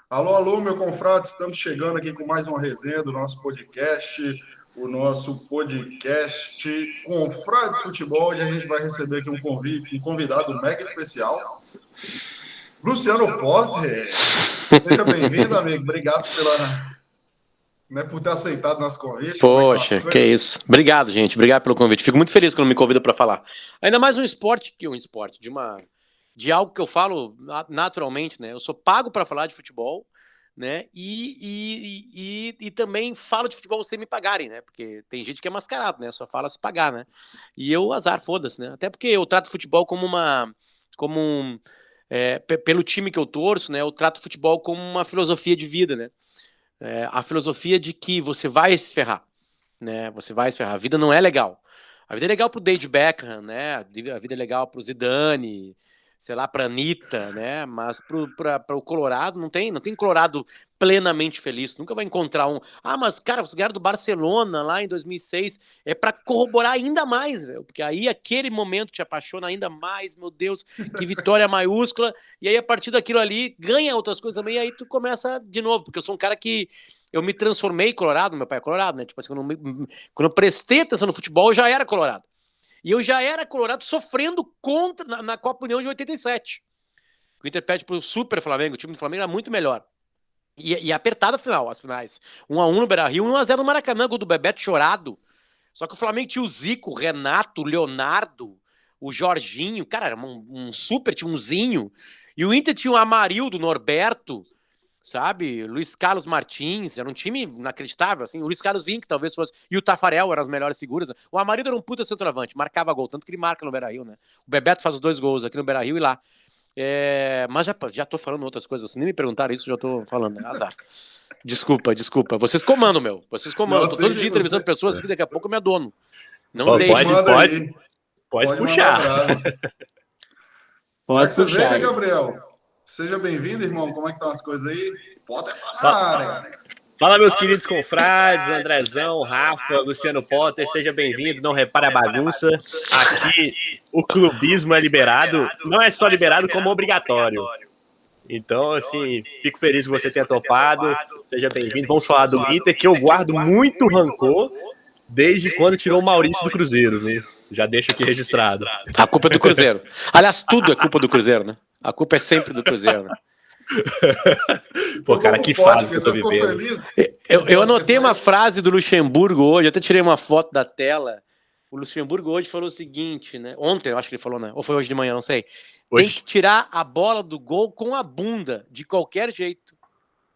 Alô, alô, meu confrade, estamos chegando aqui com mais uma resenha do nosso podcast, o nosso podcast Confrades Futebol, onde a gente vai receber aqui um convidado mega especial, Luciano Potter. Seja bem-vindo, amigo. Obrigado por ter aceitado nosso convite. Como é que estão as Poxa, que coisas? isso. Obrigado, gente. Obrigado pelo convite. Fico muito feliz quando me convida para falar. Ainda mais um esporte de algo que eu falo naturalmente, né? Eu sou pago para falar de futebol, né? E também falo de futebol sem me pagarem, né? Porque tem gente que é mascarado, né? Só fala se pagar, né? E eu, azar, foda-se, né? Até porque eu trato futebol pelo time que eu torço, né? Eu trato futebol como uma filosofia de vida, né? A filosofia de que você vai se ferrar, né? Você vai se ferrar. A vida não é legal. A vida é legal pro David Beckham, né? A vida é legal pro Zidane, sei lá, pra Anitta, né? Mas pro Colorado não tem Colorado plenamente feliz. Nunca vai encontrar um. Ah, mas cara, os ganharam do Barcelona lá em 2006. É pra corroborar ainda mais, velho. Porque aí aquele momento te apaixona ainda mais. Meu Deus, que vitória maiúscula. E aí a partir daquilo ali ganha outras coisas também. E aí tu começa de novo. Porque eu sou um cara que eu me transformei colorado, meu pai é colorado, né? Tipo assim, quando eu prestei atenção no futebol, eu já era colorado. E eu já era colorado sofrendo contra na Copa União de 87. O Inter perde pro Super Flamengo, o time do Flamengo era muito melhor. E apertada as finais. 1-1 no Beira-Rio, 1-0 no Maracanã, gol do Bebeto chorado. Só que o Flamengo tinha o Zico, o Renato, o Leonardo, o Jorginho, cara, era um super timãozinho. E o Inter tinha o Amarildo, o Norberto, sabe? Luiz Carlos Martins, era um time inacreditável, assim. O Luiz Carlos Vinck, talvez fosse. E o Tafarel eram as melhores figuras. O Amarildo era um puta centroavante, marcava gol, tanto que ele marca no Beira-Rio, né? O Bebeto faz os 2 gols aqui no Beira-Rio e lá. Mas já tô falando outras coisas, vocês nem me perguntaram isso, já tô falando, né? Azar. Desculpa. Vocês comandam, meu. Vocês comandam. Tô todo dia entrevistando pessoas que daqui a pouco eu me adono. Não deixe. Pode puxar. Pode puxar. Aí, Gabriel? Seja bem-vindo, irmão. Como é que estão as coisas aí? Pode falar, Fala, meus queridos confrades, Andrezão, Rafa, Luciano Potter, seja bem-vindo, não repare a bagunça. Aqui o clubismo é liberado, não é só liberado, como obrigatório. Então, assim, fico feliz que você tenha topado, seja bem-vindo. Vamos falar do Inter, que eu guardo muito rancor desde quando tirou o Maurício do Cruzeiro, viu? Já deixo aqui registrado. A culpa é do Cruzeiro. Aliás, tudo é culpa do Cruzeiro, né? A culpa é sempre do Cruzeiro, né? Pô, cara, que fase que eu tô vivendo. Eu anotei uma frase do Luxemburgo hoje, até tirei uma foto da tela. O Luxemburgo hoje falou o seguinte, né? Ontem, eu acho que ele falou, né? Ou foi hoje de manhã, não sei. Tem que tirar a bola do gol com a bunda, de qualquer jeito.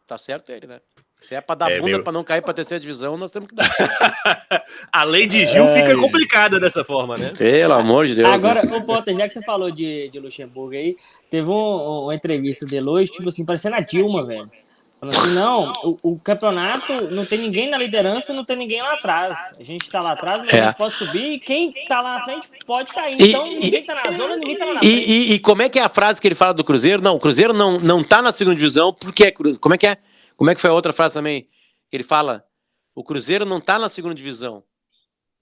Tá certo ele, né? Se é pra dar bunda pra não cair pra terceira divisão, nós temos que dar. A lei de Gil fica complicada dessa forma, né? Pelo amor de Deus. Agora, ô Potter, já que você falou de Luxemburgo aí, teve uma entrevista dele hoje, tipo assim, parecendo a Dilma, velho. Falando assim, não, o campeonato não tem ninguém na liderança, não tem ninguém lá atrás. A gente tá lá atrás, mas a gente pode subir, e quem tá lá na frente pode cair. Então, ninguém tá na zona, ninguém tá lá na frente. E como é que é a frase que ele fala do Cruzeiro? Não, o Cruzeiro não tá na segunda divisão, porque como é que é? Como é que foi a outra frase também? Que ele fala, o Cruzeiro não tá na segunda divisão.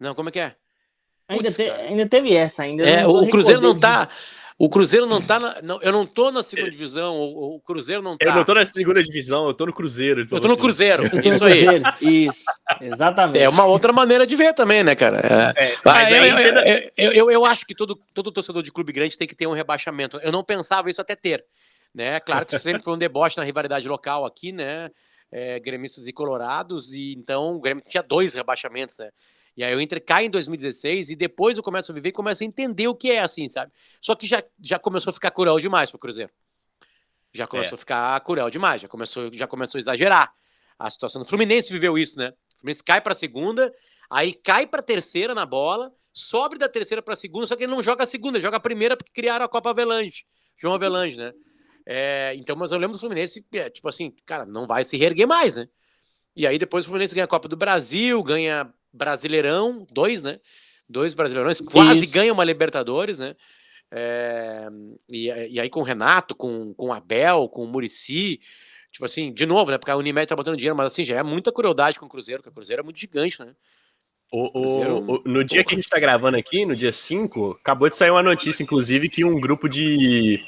Não, como é que é? Ainda teve essa, o Cruzeiro não tá... O Cruzeiro não tá eu não tô na segunda divisão, o Cruzeiro não tá... Eu não tô na segunda divisão, eu tô no Cruzeiro. Eu tô no Cruzeiro, isso aí. Isso, exatamente. É uma outra maneira de ver também, né, cara? Eu acho que todo torcedor de clube grande tem que ter um rebaixamento. Eu não pensava isso até ter, né? Claro que sempre foi um deboche na rivalidade local aqui, né? Gremistas e colorados, e então o Grêmio tinha 2 rebaixamentos, né? E aí o Inter cai em 2016 e depois eu começo a viver e começo a entender o que é assim, sabe? Só que já começou a ficar cruel demais pro Cruzeiro. Já começou a ficar cruel demais, já começou a exagerar. A situação do Fluminense viveu isso, né? O Fluminense cai pra segunda, aí cai pra terceira na bola, sobe da terceira pra segunda, só que ele não joga a segunda, ele joga a primeira porque criaram a Copa Avelange, João Avelange, né? Então, mas eu lembro do Fluminense, tipo assim, cara, não vai se reerguer mais, né? E aí depois o Fluminense ganha a Copa do Brasil, ganha Brasileirão, 2, né? 2 Brasileirões, quase ganha uma Libertadores, né? E aí com o Renato, com o Abel, com o Muricy, tipo assim, de novo, né? Porque a Unimed tá botando dinheiro, mas assim, já é muita crueldade com o Cruzeiro, porque o Cruzeiro é muito gigante, né? No dia que a gente tá gravando aqui, no dia 5, acabou de sair uma notícia, inclusive, que um grupo de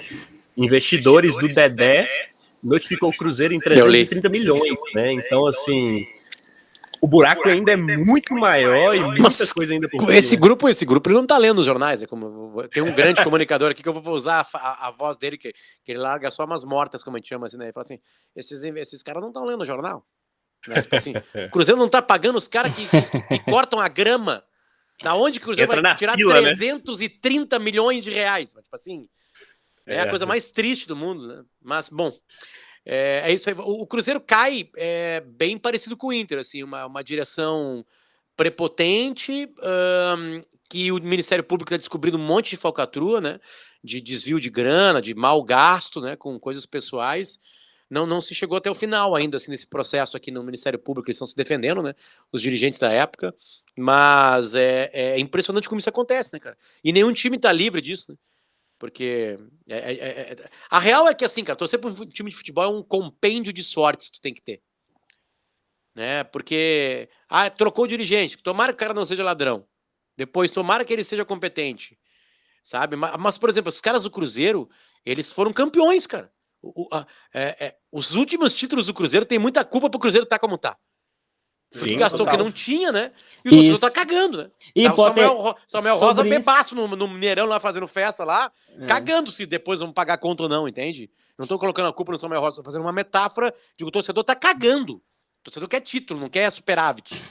investidores do Dedé notificou o Cruzeiro em Eu li. 330 milhões, né? Então, assim, o buraco ainda é muito maior e muitas coisas ainda por vir, Esse né? grupo ele não tá lendo os jornais, tem um grande comunicador aqui que eu vou usar a voz dele, que ele larga só umas mortas, como a gente chama assim, né? Ele fala assim, esses caras não estão lendo o jornal. Né? Tipo assim, o Cruzeiro não tá pagando os caras que cortam a grama. Da onde que o Cruzeiro Entra vai na tirar fila, né? 330 milhões de reais? Tipo assim, é a É. coisa mais triste do mundo, né? Mas, bom, é isso aí. O Cruzeiro cai bem parecido com o Inter, assim, uma direção prepotente, que o Ministério Público está descobrindo um monte de falcatrua, né? De desvio de grana, de mau gasto, né? Com coisas pessoais. Não se chegou até o final ainda, assim, nesse processo aqui no Ministério Público, eles estão se defendendo, né? Os dirigentes da época. Mas é impressionante como isso acontece, né, cara? E nenhum time tá livre disso, né? Porque a real é que, assim, cara, torcer para um time de futebol é um compêndio de sortes que tu tem que ter. Né? Porque trocou o dirigente, tomara que o cara não seja ladrão. Depois, tomara que ele seja competente. Sabe? Mas, por exemplo, os caras do Cruzeiro, eles foram campeões, cara. Os últimos títulos do Cruzeiro tem muita culpa pro Cruzeiro estar como tá. Porque Sim, gastou o que total. não tinha, né? E o torcedor Isso. tá cagando, né? E Tá o Potter, Samuel Rosa sobre isso- bebaço no Mineirão lá fazendo festa lá, É. cagando se depois vão pagar conta ou não, entende? Não tô colocando a culpa no Samuel Rosa, tô fazendo uma metáfora de que o torcedor tá cagando. O torcedor quer título, não quer superávit.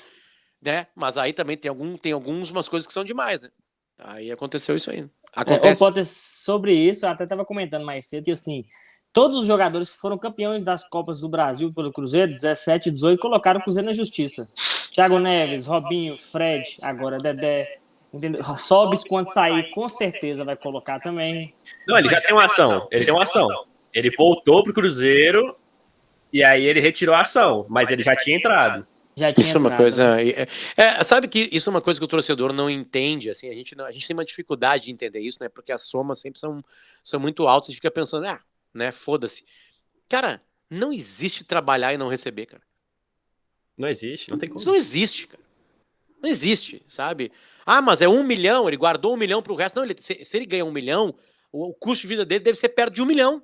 Né? Mas aí também tem algumas coisas que são demais, né? Aí aconteceu isso aí. Ô, Acontece. Potter, sobre isso, eu até estava comentando mais cedo que, assim, todos os jogadores que foram campeões das Copas do Brasil pelo Cruzeiro, 17 e 18, colocaram o Cruzeiro na justiça. Thiago Neves, Robinho, Fred, agora Dedé. Entendeu? Sobis, quando sair, com certeza vai colocar também. Não, ele já tem uma ação. Ele tem uma ação. Ele voltou pro Cruzeiro e aí ele retirou a ação, mas ele já tinha entrado. Já tinha Isso é uma entrado, coisa. né? Sabe que isso é uma coisa que o torcedor não entende. Assim, a gente tem uma dificuldade de entender isso, né? Porque as somas sempre são muito altas. A gente fica pensando, né? Foda-se. Cara, não existe trabalhar e não receber, cara. Não existe, não tem Isso como. não existe, cara. Não existe, sabe? Mas é 1 milhão, ele guardou 1 milhão pro resto. Não, se ele ganha 1 milhão, o custo de vida dele deve ser perto de 1 milhão.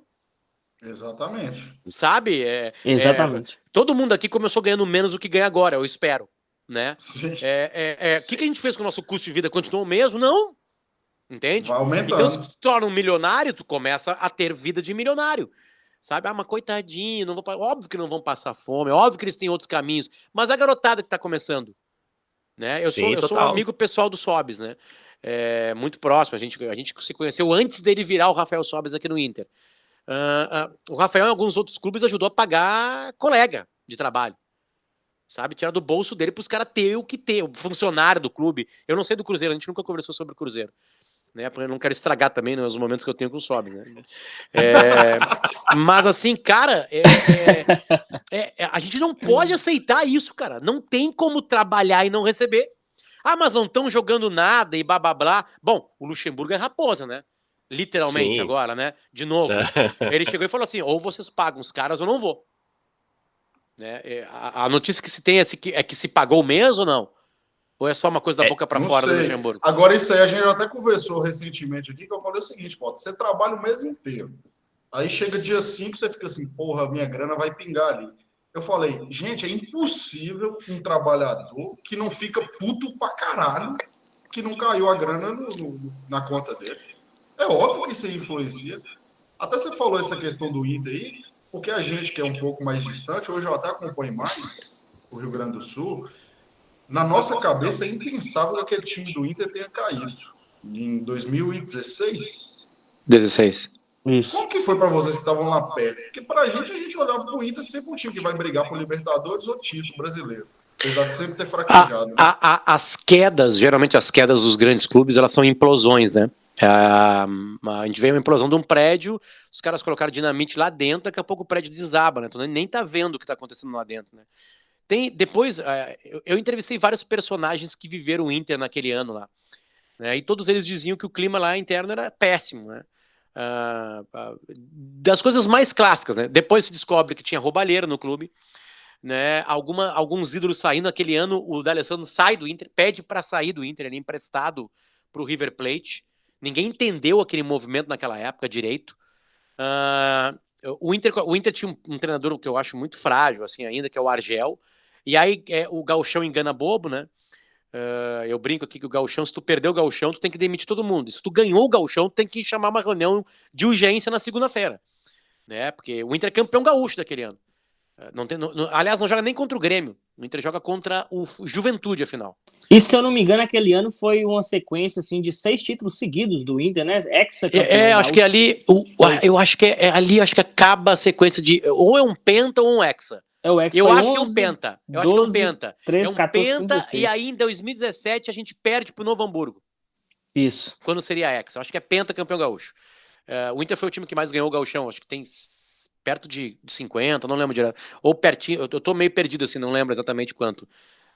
Exatamente. Sabe? Exatamente. Todo mundo aqui começou ganhando menos do que ganha agora, eu espero. Né? Sim. O que a gente fez com o nosso custo de vida? Continuou o mesmo? Não. Entende? Vai aumentando. Então, se tu te torna um milionário, tu começa a ter vida de milionário. Sabe? Mas coitadinho, óbvio que não vão passar fome, óbvio que eles têm outros caminhos, mas a garotada que tá começando. Né? Eu sou um total. amigo pessoal do Sobis, né? Muito próximo, a gente se conheceu antes dele virar o Rafael Sobis aqui no Inter. O Rafael, em alguns outros clubes, ajudou a pagar colega de trabalho. Sabe? Tirar do bolso dele para os caras ter o que ter, o funcionário do clube. Eu não sei do Cruzeiro, a gente nunca conversou sobre o Cruzeiro. Né? Porque eu não quero estragar também, né, os momentos que eu tenho com o Sobis. Né? Mas assim, cara, a gente não pode aceitar isso, cara. Não tem como trabalhar e não receber. Mas não estão jogando nada e blá blá blá. Bom, o Luxemburgo é raposa, né? Literalmente. Sim. Agora, né? De novo. Ele chegou e falou assim: ou vocês pagam os caras ou não vou. Né? A notícia que se tem é que se pagou mesmo ou não? Ou é só uma coisa da boca para fora do Luxemburgo? Agora, isso aí a gente até conversou recentemente aqui, que eu falei o seguinte, Potter, você trabalha o mês inteiro. Aí chega dia 5, você fica assim, porra, minha grana vai pingar ali. Eu falei, gente, é impossível um trabalhador que não fica puto pra caralho que não caiu a grana na conta dele. É óbvio que isso aí influencia. Até você falou essa questão do Inter aí, porque a gente que é um pouco mais distante, hoje eu até acompanho mais o Rio Grande do Sul, na nossa cabeça é impensável que aquele time do Inter tenha caído. Em 2016? 16. Isso. Como que foi para vocês que estavam lá perto? Porque para a gente olhava para o Inter sempre um time que vai brigar por Libertadores ou título brasileiro. Apesar de sempre ter fraquejado. Né? As quedas, geralmente as quedas dos grandes clubes, elas são implosões, né? A gente veio uma implosão de um prédio, os caras colocaram dinamite lá dentro, daqui a pouco o prédio desaba, né? Então nem tá vendo o que tá acontecendo lá dentro, né? Depois, eu entrevistei vários personagens que viveram o Inter naquele ano lá, né? E todos eles diziam que o clima lá interno era péssimo, né? Das coisas mais clássicas, né? Depois se descobre que tinha roubalheira no clube, né? Alguns ídolos saindo. Aquele ano o D'Alessandro sai do Inter, pede para sair do Inter, ele é emprestado para o River Plate. Ninguém entendeu aquele movimento naquela época direito. o Inter tinha um treinador que eu acho muito frágil, assim, ainda, que é o Argel. E aí o gauchão engana bobo, né? Eu brinco aqui que o gauchão, se tu perdeu o gauchão, tu tem que demitir todo mundo. Se tu ganhou o gauchão, tu tem que chamar uma reunião de urgência na segunda-feira, né? Porque o Inter é campeão gaúcho daquele ano. Aliás, não joga nem contra o Grêmio. O Inter joga contra o Juventude, afinal. E se eu não me engano, aquele ano foi uma sequência assim, de 6 títulos seguidos do Inter, né? Acho que ali. Eu acho que ali acho que acaba a sequência de. Ou é um penta ou um hexa. O hexa eu foi acho 11, que é um penta. 12, Eu acho que é um penta. 13, é um 14, penta 16. e aí em 2017 a gente perde pro Novo Hamburgo. Isso. Quando seria hexa. Eu acho que é penta campeão gaúcho. O Inter foi o time que mais ganhou o gauchão. Acho que tem perto de 50, não lembro direto. Ou pertinho, eu tô meio perdido assim, não lembro exatamente quanto.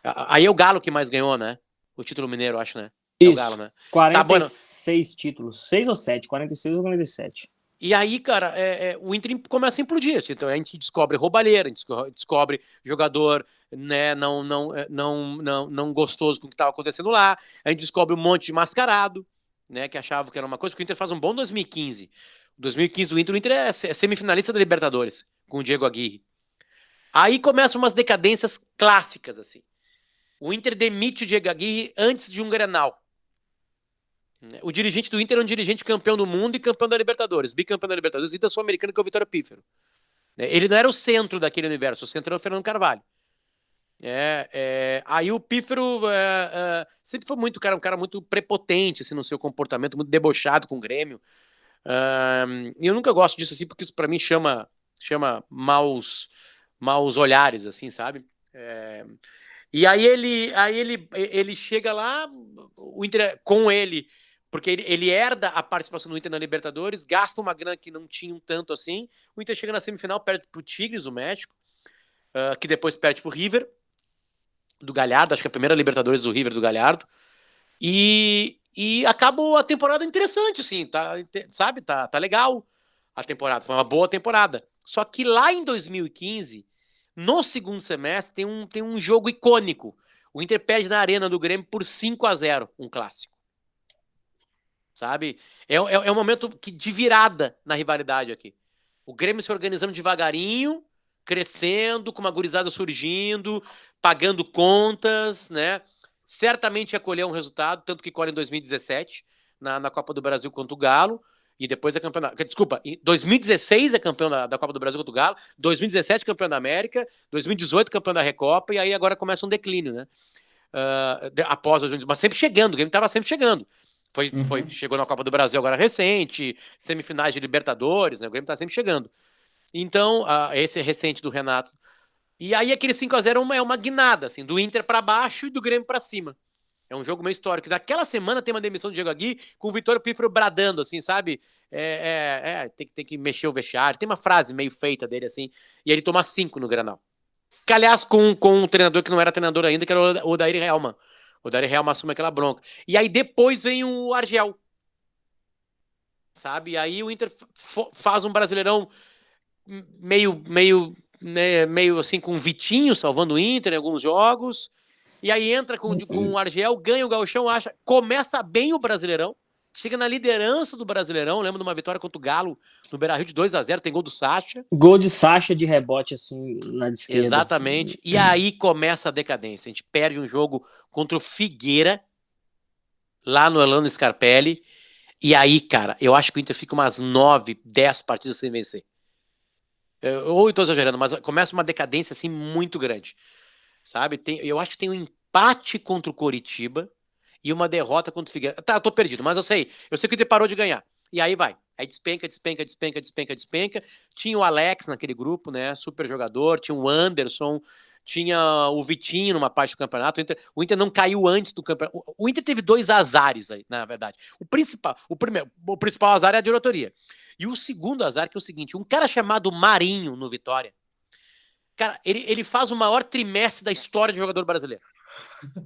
Aí é o Galo que mais ganhou, né? O título mineiro, acho, né? Isso. O Galo, né? 46 títulos. 6 ou 7? 46 ou 47. E aí, cara, o Inter começa a implodir. Então a gente descobre roubalheira, a gente descobre jogador, né, não gostoso com o que estava acontecendo lá. A gente descobre um monte de mascarado, né, que achava que era uma coisa, porque o Inter faz um bom 2015. 2015 do Inter, o Inter é semifinalista da Libertadores, com o Diego Aguirre. Aí começam umas decadências clássicas, assim. O Inter demite o Diego Aguirre antes de um Grenal. O dirigente do Inter é um dirigente campeão do mundo e campeão da Libertadores, bicampeão da Libertadores e da Sul-Americana, que é o Vitório Pífero. Ele não era o centro daquele universo, o centro era o Fernando Carvalho. Aí o Pífero sempre foi um cara muito prepotente assim, no seu comportamento, muito debochado com o Grêmio. E eu nunca gosto disso assim, porque isso pra mim chama maus olhares, assim, sabe? E aí ele chega lá, o Inter com ele, porque ele herda a participação do Inter na Libertadores, gasta uma grana que não tinha um tanto assim, o Inter chega na semifinal, perde pro Tigres, o México, que depois perde pro River, do Galhardo, acho que é a primeira Libertadores do River do Galhardo, e acabou a temporada interessante, assim, sabe? Tá legal a temporada, foi uma boa temporada. Só que lá em 2015, no segundo semestre, tem um jogo icônico. O Inter perde na Arena do Grêmio por 5-0, um clássico. Sabe? É um momento de virada na rivalidade aqui. O Grêmio se organizando devagarinho, crescendo, com uma gurizada surgindo, pagando contas, né? Certamente ia colher um resultado, tanto que colhe em 2017, na Copa do Brasil contra o Galo, e depois é campeão desculpa, em 2016 é campeão da Copa do Brasil contra o Galo, 2017 campeão da América, 2018 campeão da Recopa, e aí agora começa um declínio, né? Após mas sempre chegando, o Grêmio estava sempre chegando. Chegou na Copa do Brasil agora recente, semifinais de Libertadores, né? O Grêmio tá sempre chegando. Então, esse é recente do Renato. E aí aquele 5-0 é uma guinada, assim, do Inter para baixo e do Grêmio para cima. É um jogo meio histórico. Naquela semana tem uma demissão do Diego Aguirre com o Vitório Pífero bradando, assim, sabe? Tem que mexer o vestiário. Tem uma frase meio feita dele, assim, e ele toma 5 no Grenal. Que, aliás, com um treinador que não era treinador ainda, que era o Odair Helman. O Odair Helman assume aquela bronca. E aí depois vem o Argel. Sabe? E aí o Inter faz um Brasileirão meio assim, com o Vitinho salvando o Inter em alguns jogos, e aí entra com o Argel, ganha o Gauchão, começa bem o Brasileirão, chega na liderança do Brasileirão, lembra de uma vitória contra o Galo no Beira-Rio de 2-0, tem gol do Sacha. Gol de Sacha de rebote, assim, na esquerda. Exatamente, e aí começa a decadência, a gente perde um jogo contra o Figueira, lá no Orlando Scarpelli, e aí, cara, eu acho que o Inter fica umas 9, 10 partidas sem vencer. Ou eu tô exagerando, mas começa uma decadência assim muito grande, sabe? Eu acho que tem um empate contra o Coritiba e uma derrota contra o Figueirense. Tá, eu tô perdido, mas eu sei que o Inter parou de ganhar. E aí vai, aí despenca. Tinha o Alex naquele grupo, né? Super jogador, tinha o Anderson, tinha o Vitinho numa parte do campeonato. O Inter não caiu antes do campeonato. O Inter teve 2 azares aí, na verdade. O principal azar é a diretoria. E o segundo azar, que é o seguinte, um cara chamado Marinho no Vitória, cara, ele faz o maior trimestre da história de jogador brasileiro.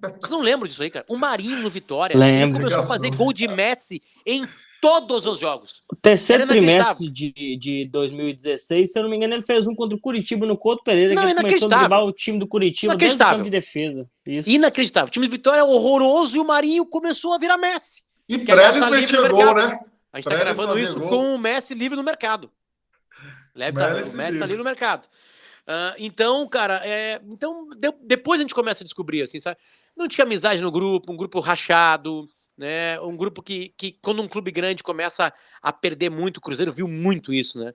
Vocês não lembram disso aí, cara? O Marinho no Vitória, ele começou a fazer gol de Messi em todos os jogos. O terceiro trimestre de 2016, se eu não me engano, ele fez um contra o Curitiba no Couto Pereira, que ele começou a levar o time do Curitiba dentro do campo de defesa. Isso. Inacreditável. O time do Vitória é horroroso e o Marinho começou a virar Messi. E Preles metia gol, né? A gente tá gravando isso com o Messi livre no mercado. O Messi tá ali no mercado. Então, cara, depois a gente começa a descobrir, assim, sabe? Não tinha amizade no grupo, um grupo rachado, né? Um grupo que quando um clube grande começa a perder muito, o Cruzeiro viu muito isso, né?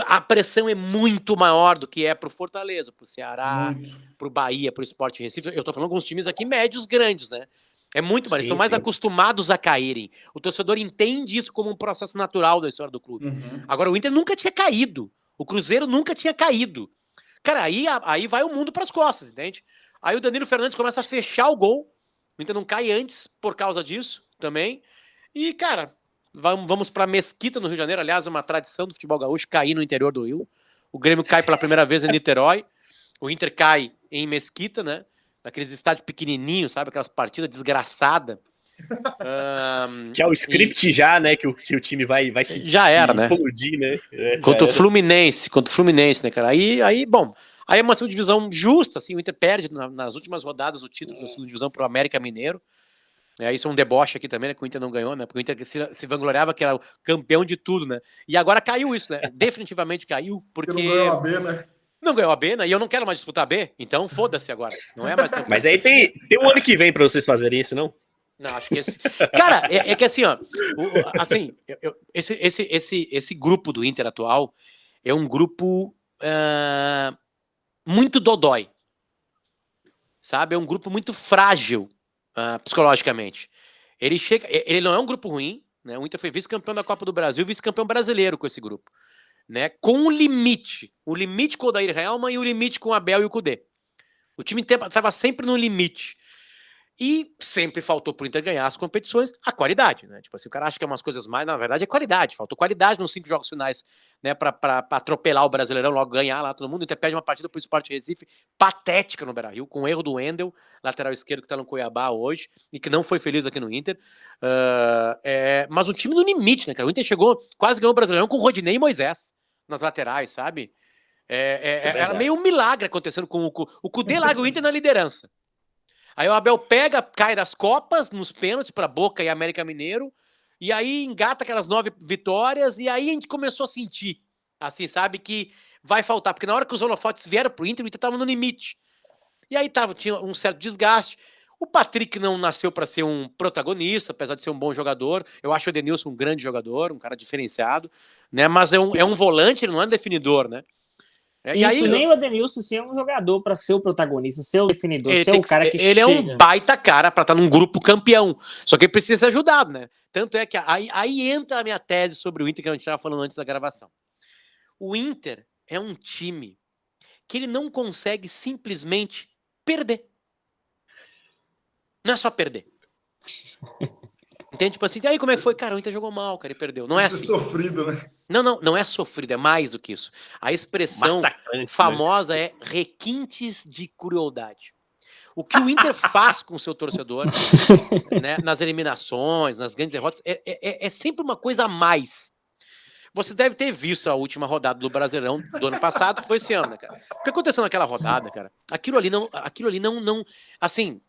A pressão é muito maior do que é pro Fortaleza, pro Ceará, pro Bahia, pro Sport Recife. Eu tô falando com uns times aqui médios grandes, né? É muito mais, eles estão mais acostumados a caírem. O torcedor entende isso como um processo natural da história do clube. Agora, o Inter nunca tinha caído. O Cruzeiro nunca tinha caído. Cara, aí vai o mundo pras costas, entende? Aí o Danilo Fernandes começa a fechar o gol. O Inter não cai antes por causa disso também. E, cara, vamos pra Mesquita, no Rio de Janeiro. Aliás, é uma tradição do futebol gaúcho cair no interior do Rio. O Grêmio cai pela primeira vez em Niterói. O Inter cai em Mesquita, né? Naqueles estádios pequenininhos, sabe? Aquelas partidas desgraçadas. Que é o script já, né? Que o time vai se já era, né? Implodir, né? Contra o Fluminense, né, cara? Aí, bom, aí é uma segunda divisão justa, assim, o Inter perde nas últimas rodadas o título da segunda divisão pro América Mineiro. Isso é um deboche aqui também, né? Que o Inter não ganhou, né? Porque o Inter se vangloriava que era o campeão de tudo, né? E agora caiu isso, né? Definitivamente caiu, porque não ganhou a B, né? Não ganhou a B, né? E eu não quero mais disputar a B, então foda-se agora. Não é mais campeão. Mas aí tem um ano que vem pra vocês fazerem isso, não? Não, acho que esse... Cara, é que assim, ó... assim, esse grupo do Inter atual é um grupo muito dodói. Sabe? É um grupo muito frágil psicologicamente. Ele não é um grupo ruim, né? O Inter foi vice-campeão da Copa do Brasil, vice-campeão brasileiro com esse grupo. Né? Com um limite. O limite com o Odair Helman e o limite com o Abel e o Kudê. O time estava sempre no limite. E sempre faltou pro Inter ganhar as competições a qualidade, né? Tipo assim, o cara acha que é umas coisas mais, na verdade é qualidade. Faltou qualidade nos 5 jogos finais, né? Pra atropelar o Brasileirão, logo ganhar lá todo mundo. O Inter perde uma partida pro Sport Recife patética no Beira-Rio, com o erro do Wendel, lateral esquerdo que tá no Cuiabá hoje e que não foi feliz aqui no Inter. Mas o time no limite, né, cara? O Inter chegou, quase ganhou o Brasileirão com o Rodinei e Moisés nas laterais, sabe? Era meio um milagre acontecendo com o Kudê larga o Inter na liderança. Aí o Abel cai das Copas, nos pênaltis para Boca e América Mineiro, e aí engata aquelas 9 vitórias, e aí a gente começou a sentir, assim, sabe, que vai faltar, porque na hora que os holofotes vieram pro Inter, o Inter tava no limite. E aí tinha um certo desgaste. O Patrick não nasceu para ser um protagonista, apesar de ser um bom jogador. Eu acho o Edenilson um grande jogador, um cara diferenciado, né, mas é um volante, ele não é um definidor, né. E aí, nem o Edenilson ser um jogador para ser o protagonista, ser o definidor, ser o cara que ele chega. É um baita cara para estar num grupo campeão. Só que ele precisa ser ajudado, né? Tanto é que aí entra a minha tese sobre o Inter que a gente estava falando antes da gravação. O Inter é um time que ele não consegue simplesmente perder. Não é só perder. Entende? Tipo assim, aí como é que foi? Cara, o Inter jogou mal, cara, ele perdeu. Não é assim. Sofrido, né? Não é sofrido, é mais do que isso. A expressão famosa, né? É requintes de crueldade. O que o Inter faz com o seu torcedor, né, nas eliminações, nas grandes derrotas, é sempre uma coisa a mais. Você deve ter visto a última rodada do Brasileirão do ano passado, que foi esse ano, né, cara? O que aconteceu naquela rodada, cara? Aquilo ali não assim,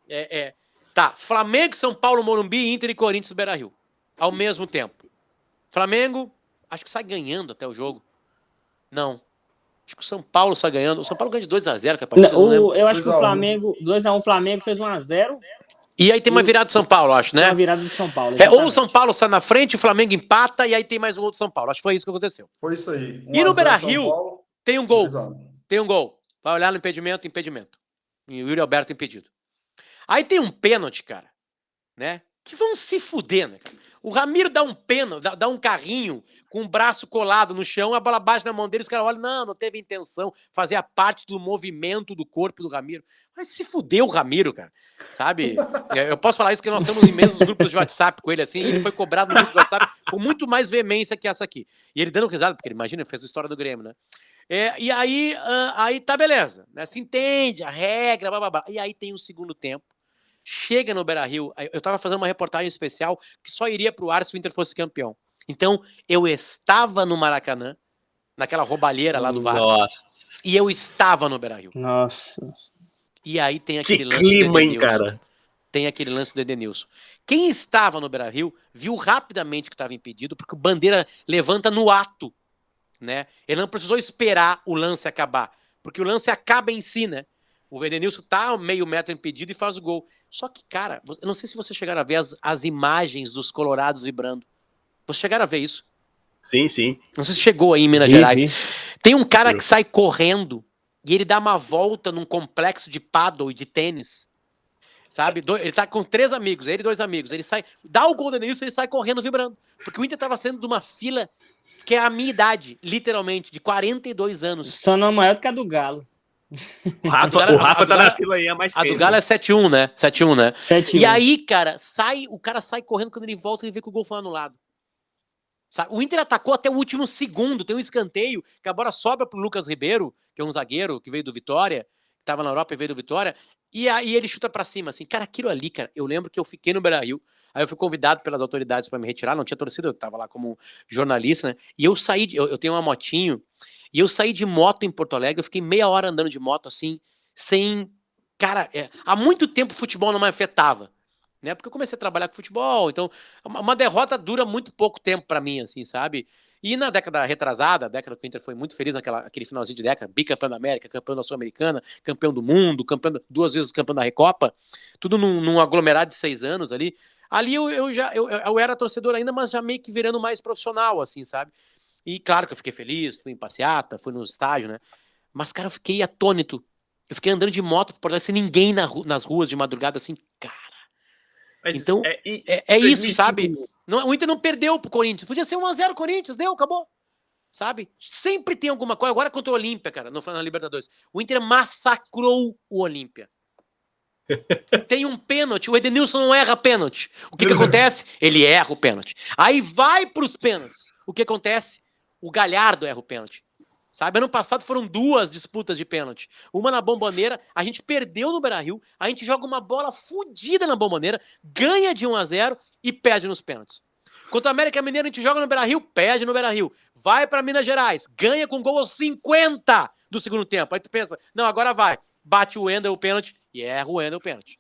tá, Flamengo, São Paulo, Morumbi, Inter e Corinthians, Beira-Rio, ao mesmo tempo. Flamengo, acho que sai ganhando até o jogo. Não. Acho que o São Paulo sai ganhando. O São Paulo ganha de 2-0, que a partida eu acho que o Flamengo, 2-1, o Flamengo fez 1-0. E aí tem uma virada do São Paulo, acho, né? Uma virada do São Paulo. Ou o São Paulo sai na frente, o Flamengo empata, e aí tem mais um gol do São Paulo. Acho que foi isso que aconteceu. Foi isso aí. E no Beira-Rio tem um gol. 2-1. Tem um gol. Vai olhar no impedimento. E o Yuri Alberto impedido. Aí tem um pênalti, cara, né? Que vão se fuder, né, cara? O Ramiro dá um pênalti, dá um carrinho com o braço colado no chão, a bola bate na mão dele, os caras olham, não teve intenção, fazia parte do movimento do corpo do Ramiro. Mas se fudeu o Ramiro, cara, sabe? Eu posso falar isso porque nós estamos em mesmos grupos de WhatsApp com ele, assim, e ele foi cobrado no grupo de WhatsApp com muito mais veemência que essa aqui. E ele dando risada, porque ele, imagina, fez a história do Grêmio, né? E aí tá beleza, né? Se entende a regra, blá, blá, blá. E aí tem um segundo tempo. Chega no Beira-Rio, eu tava fazendo uma reportagem especial que só iria pro ar se o Inter fosse campeão. Então, eu estava no Maracanã, naquela roubalheira lá do VAR. Nossa. E eu estava no Beira-Rio. Nossa. E aí tem aquele lance clima, do Edenilson. Hein, cara? Tem aquele lance do Edenilson. Quem estava no Beira-Rio viu rapidamente que estava impedido, porque o Bandeira levanta no ato né? Ele não precisou esperar o lance acabar, porque o lance acaba em si, né? O Edenilson tá meio metro impedido e faz o gol. Só que, cara, eu não sei se vocês chegaram a ver as imagens dos colorados vibrando. Vocês chegaram a ver isso? Sim, sim. Não sei se chegou aí em Minas Gerais. Tem um cara que sai correndo e ele dá uma volta num complexo de paddle e de tênis. Sabe? Ele tá com 3 amigos, ele e 2 amigos. Ele sai, dá o gol do Edenilson e ele sai correndo, vibrando. Porque o Inter tava sendo de uma fila que é a minha idade, literalmente, de 42 anos. Só não é maior do que a do Galo. O Rafa tá na fila aí há mais tempo. A do Galo é 7-1, né? 7-1, né? 7-1. E aí, cara, o cara sai correndo, quando ele volta, ele vê que o gol foi anulado. Sabe? O Inter atacou até o último segundo, tem um escanteio, que a bola sobra pro Lucas Ribeiro, que é um zagueiro que veio do Vitória, que tava na Europa e veio do Vitória, e aí ele chuta pra cima, assim. Cara, aquilo ali, cara, eu lembro que eu fiquei no Beira-Rio, aí eu fui convidado pelas autoridades pra me retirar, não tinha torcida, eu tava lá como jornalista, né? E eu saí, eu tenho uma motinho, e eu saí de moto em Porto Alegre, eu fiquei meia hora andando de moto, assim, sem... Cara, há muito tempo o futebol não me afetava, né? Porque eu comecei a trabalhar com futebol, então uma derrota dura muito pouco tempo pra mim, assim, sabe? E na década retrasada, a década que o Inter foi muito feliz aquele finalzinho de década, bicampeão da América, campeão da Sul-Americana, campeão do mundo, duas vezes campeão da Recopa, tudo num aglomerado de 6 anos ali. Ali eu era torcedor ainda, mas já meio que virando mais profissional, assim, sabe? E claro que eu fiquei feliz, fui em passeata, fui no estágio, né? Mas, cara, eu fiquei atônito. Eu fiquei andando de moto por Porto Alegre sem ninguém nas ruas de madrugada, assim, cara. Mas então, é isso, sabe? Não, o Inter não perdeu pro Corinthians. Podia ser 1-0 Corinthians, deu, acabou. Sabe? Sempre tem alguma coisa. Agora contra o Olímpia, cara, na Libertadores. O Inter massacrou o Olímpia. Tem um pênalti, o Edenilson não erra pênalti. O que acontece? Ele erra o pênalti. Aí vai pros pênaltis. O que acontece? O Galhardo erra o pênalti. Sabe, ano passado foram 2 disputas de pênalti. Uma na Bomboneira, a gente perdeu no Beira-Rio, a gente joga uma bola fodida na Bomboneira, ganha de 1-0 e perde nos pênaltis. Contra o América Mineiro, a gente joga no Beira-Rio, perde no Beira-Rio. Vai pra Minas Gerais, ganha com gol aos 50 do segundo tempo. Aí tu pensa, não, agora vai. Bate o Wendel o pênalti e erra o Wendel o pênalti.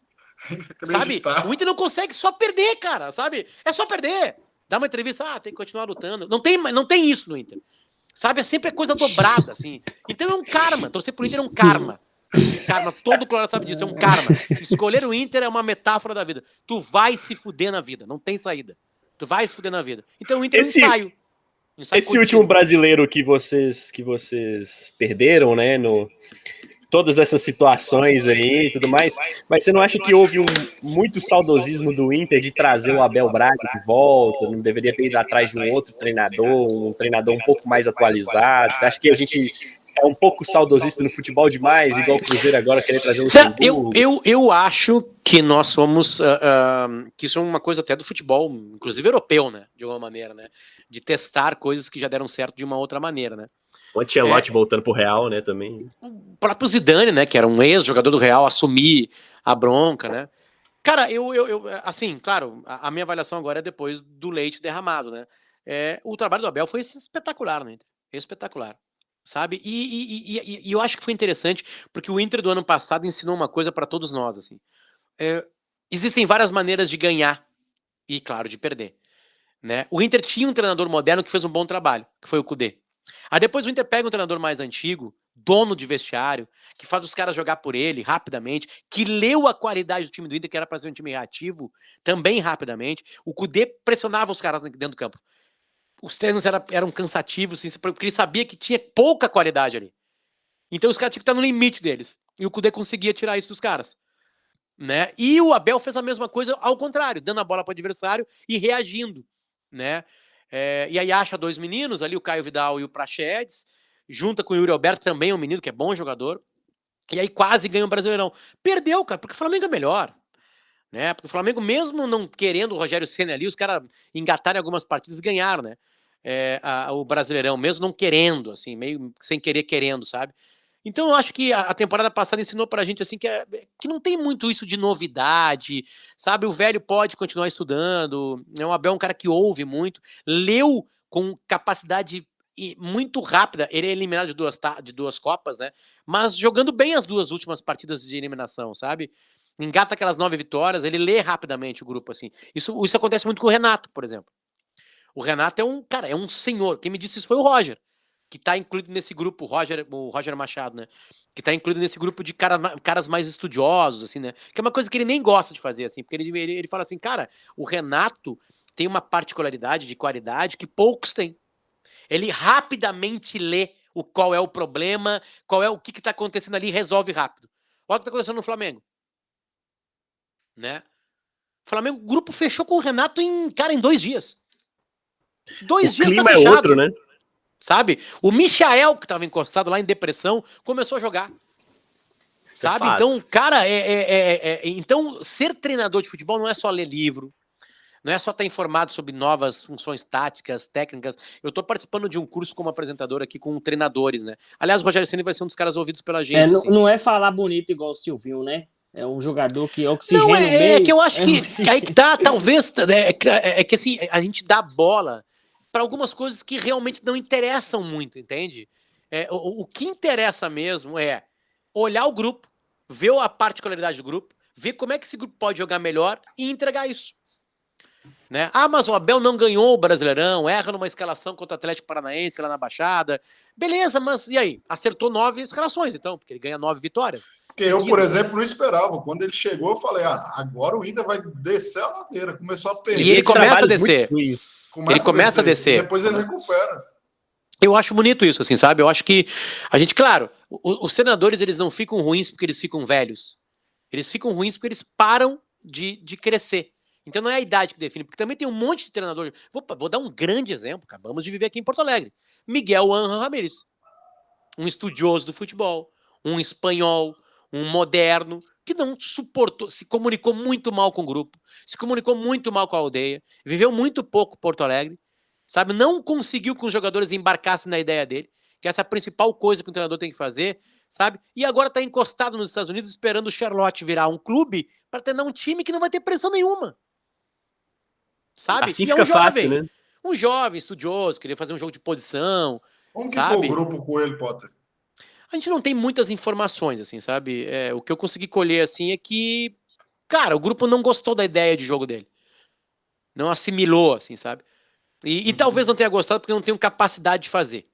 Sabe? O Inter não consegue só perder, cara, sabe? É só perder. Dá uma entrevista, tem que continuar lutando. Não tem isso no Inter. Sabe, é sempre coisa dobrada, assim. Então é um karma. Torcer pro Inter é um karma. Karma, todo colorado sabe disso, é um karma. Escolher o Inter é uma metáfora da vida. Tu vai se fuder na vida, não tem saída. Tu vai se fuder na vida. Então o Inter é um ensaio. Esse último brasileiro que vocês perderam, né, todas essas situações aí e tudo mais, mas você não acha que houve muito saudosismo do Inter de trazer o Abel Braga de volta? Não deveria ter ido atrás de um outro treinador, um treinador um pouco mais atualizado? Você acha que a gente é um pouco saudosista no futebol demais, igual o Cruzeiro agora querer trazer um Luxemburgo? Eu acho que nós somos, que isso é uma coisa até do futebol, inclusive europeu, né, de alguma maneira, né, de testar coisas que já deram certo de uma outra maneira, né. O Ancelotti voltando pro Real, né, também. O próprio Zidane, né, que era um ex-jogador do Real, assumir a bronca, né. Cara, eu assim, claro, a minha avaliação agora é depois do leite derramado, né. O trabalho do Abel foi espetacular, né, espetacular, sabe. E eu acho que foi interessante, porque o Inter do ano passado ensinou uma coisa para todos nós, assim. Existem várias maneiras de ganhar e, claro, de perder, né. O Inter tinha um treinador moderno que fez um bom trabalho, que foi o Kudê. Aí depois o Inter pega um treinador mais antigo, dono de vestiário, que faz os caras jogar por ele rapidamente, que leu a qualidade do time do Inter, que era para ser um time reativo, também rapidamente. O Kudê pressionava os caras dentro do campo. Os treinos eram cansativos, assim, porque ele sabia que tinha pouca qualidade ali. Então os caras tinham que estar no limite deles. E o Kudê conseguia tirar isso dos caras, né? E o Abel fez a mesma coisa ao contrário, dando a bola para o adversário e reagindo, né? E aí acha 2 meninos ali, o Caio Vidal e o Praxedes, junta com o Yuri Alberto, também um menino que é bom jogador, e aí quase ganha o Brasileirão. Perdeu, cara, porque o Flamengo é melhor, né? Porque o Flamengo, mesmo não querendo o Rogério Ceni ali, os caras engataram algumas partidas e ganharam, né? O Brasileirão, mesmo não querendo, assim, meio sem querer querendo, sabe? Então eu acho que a temporada passada ensinou pra gente, assim, que não tem muito isso de novidade, sabe? O velho pode continuar estudando, o Abel é um cara que ouve muito, leu com capacidade muito rápida, ele é eliminado de 2 Copas, né? Mas jogando bem as 2 últimas partidas de eliminação, sabe? Engata aquelas 9 vitórias, ele lê rapidamente o grupo, assim. Isso acontece muito com o Renato, por exemplo. O Renato é um senhor, quem me disse isso foi o Roger. que está incluído nesse grupo, o Roger Machado, né? Que está incluído nesse grupo de caras mais estudiosos, assim, né? Que é uma coisa que ele nem gosta de fazer, assim, porque ele fala assim, cara, o Renato tem uma particularidade de qualidade que poucos têm. Ele rapidamente lê qual é o problema, o que está acontecendo ali e resolve rápido. Olha o que está acontecendo no Flamengo. Né? O Flamengo, o grupo fechou com o Renato em 2 dias. 2 O dias clima tá é fechado. outro, né? Sabe? O Michael, que estava encostado lá em depressão, começou a jogar. Isso é Sabe? fato. Então, cara, então, ser treinador de futebol não é só ler livro, não é só estar informado sobre novas funções táticas, técnicas. Eu estou participando de um curso como apresentador aqui com treinadores, né? Aliás, o Rogério Ceni vai ser um dos caras ouvidos pela gente. Não, assim. não é falar bonito igual o Silvinho, né? É um jogador que Não, oxigena o meio. é que eu acho que aí que tá, talvez, é que assim, a gente dá bola para algumas coisas que realmente não interessam muito, entende? O que interessa mesmo é olhar o grupo, ver a particularidade do grupo, ver como é que esse grupo pode jogar melhor e entregar isso. Né? Ah, mas o Abel não ganhou o Brasileirão, erra numa escalação contra o Atlético Paranaense lá na Baixada. Beleza, mas e aí? Acertou 9 escalações, então, porque ele ganha 9 vitórias. Porque eu, por exemplo, não esperava. Quando ele chegou, eu falei, agora o Inter vai descer a ladeira. Começou a perder. E ele começa a Trabalhos descer. muito ruins. Ele começa a descer. E depois ele recupera. Eu acho bonito isso, assim, sabe? Eu acho que a gente, claro, os treinadores, eles não ficam ruins porque eles ficam velhos. Eles ficam ruins porque eles param de crescer. Então não é a idade que define, porque também tem um monte de treinador. Vou dar um grande exemplo, acabamos de viver aqui em Porto Alegre. Miguel Ángel Ramírez. Um estudioso do futebol, um espanhol, um moderno, que não suportou, se comunicou muito mal com o grupo, se comunicou muito mal com a aldeia, viveu muito pouco Porto Alegre, sabe? Não conseguiu que os jogadores embarcassem na ideia dele, que essa é a principal coisa que o treinador tem que fazer, sabe? E agora tá encostado nos Estados Unidos esperando o Charlotte virar um clube para treinar um time que não vai ter pressão nenhuma. Sabe? Assim e fica é um jovem, fácil, né? um jovem estudioso, queria fazer um jogo de posição. Como que sabe? foi o grupo com ele, Potter? A gente não tem muitas informações, assim, sabe? O que eu consegui colher, assim, é que, cara, o grupo não gostou da ideia de jogo dele. Não assimilou, assim, sabe? E talvez não tenha gostado porque não tenham capacidade de fazer.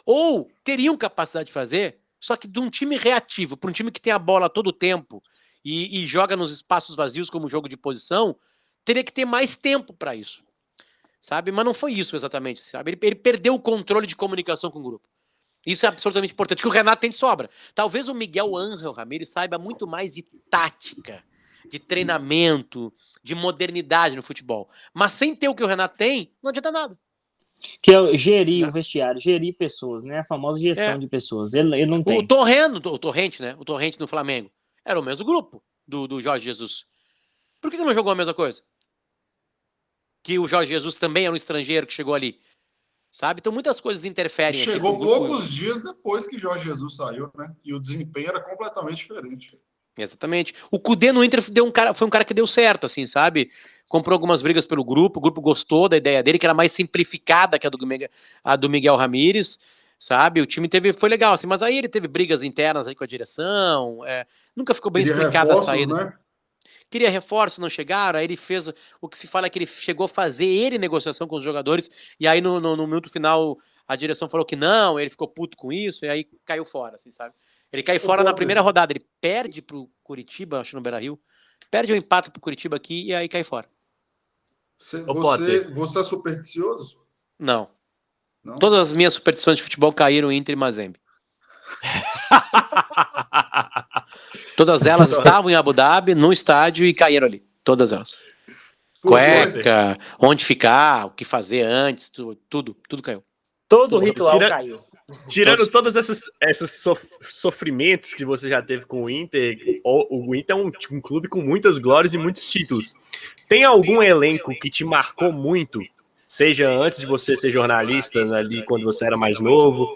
Ou teriam capacidade de fazer, só que de um time reativo, para um time que tem a bola todo o tempo e joga nos espaços vazios como jogo de posição, teria que ter mais tempo para isso, sabe? Mas não foi isso exatamente, sabe? Ele perdeu o controle de comunicação com o grupo. Isso é absolutamente importante, que o Renato tem de sobra. Talvez o Miguel Ángel Ramírez saiba muito mais de tática, de treinamento, de modernidade no futebol. Mas sem ter o que o Renato tem, não adianta nada. Que é gerir o vestiário, gerir pessoas, né? A famosa gestão de pessoas. Ele não tem. O Torrente, né? O Torrente no Flamengo. Era o mesmo grupo do Jorge Jesus. Por que não jogou a mesma coisa? Que o Jorge Jesus também era um estrangeiro que chegou ali. Sabe? Então muitas coisas interferem. Chegou poucos dias depois que Jorge Jesus saiu, né? E o desempenho era completamente diferente. Exatamente. O Cudê no Inter foi um cara que deu certo, assim, sabe? Comprou algumas brigas pelo grupo, o grupo gostou da ideia dele, que era mais simplificada que a do Miguel Ramírez, sabe? O time foi legal, assim, mas aí ele teve brigas internas aí com a direção, nunca ficou bem explicada a saída. Né? Queria reforço, não chegaram, aí ele fez, o que se fala é que ele chegou a fazer negociação com os jogadores, e aí no minuto final a direção falou que não, ele ficou puto com isso, e aí caiu fora, assim, sabe? Ele cai fora na primeira rodada, ele perde pro Curitiba, acho no Beira-Rio, perde o empate pro Curitiba aqui, e aí cai fora. Você é supersticioso? Não. Todas as minhas superstições de futebol caíram em Inter e Mazembe. Todas elas estavam em Abu Dhabi, no estádio, e caíram ali. Todas elas. Cueca, onde ficar, o que fazer antes, tudo caiu. Todo ritual caiu. Tirando todos esses sofrimentos que você já teve com o Inter, o Inter é um clube com muitas glórias e muitos títulos. Tem algum elenco que te marcou muito? Seja antes de você ser jornalista, ali quando você era mais novo,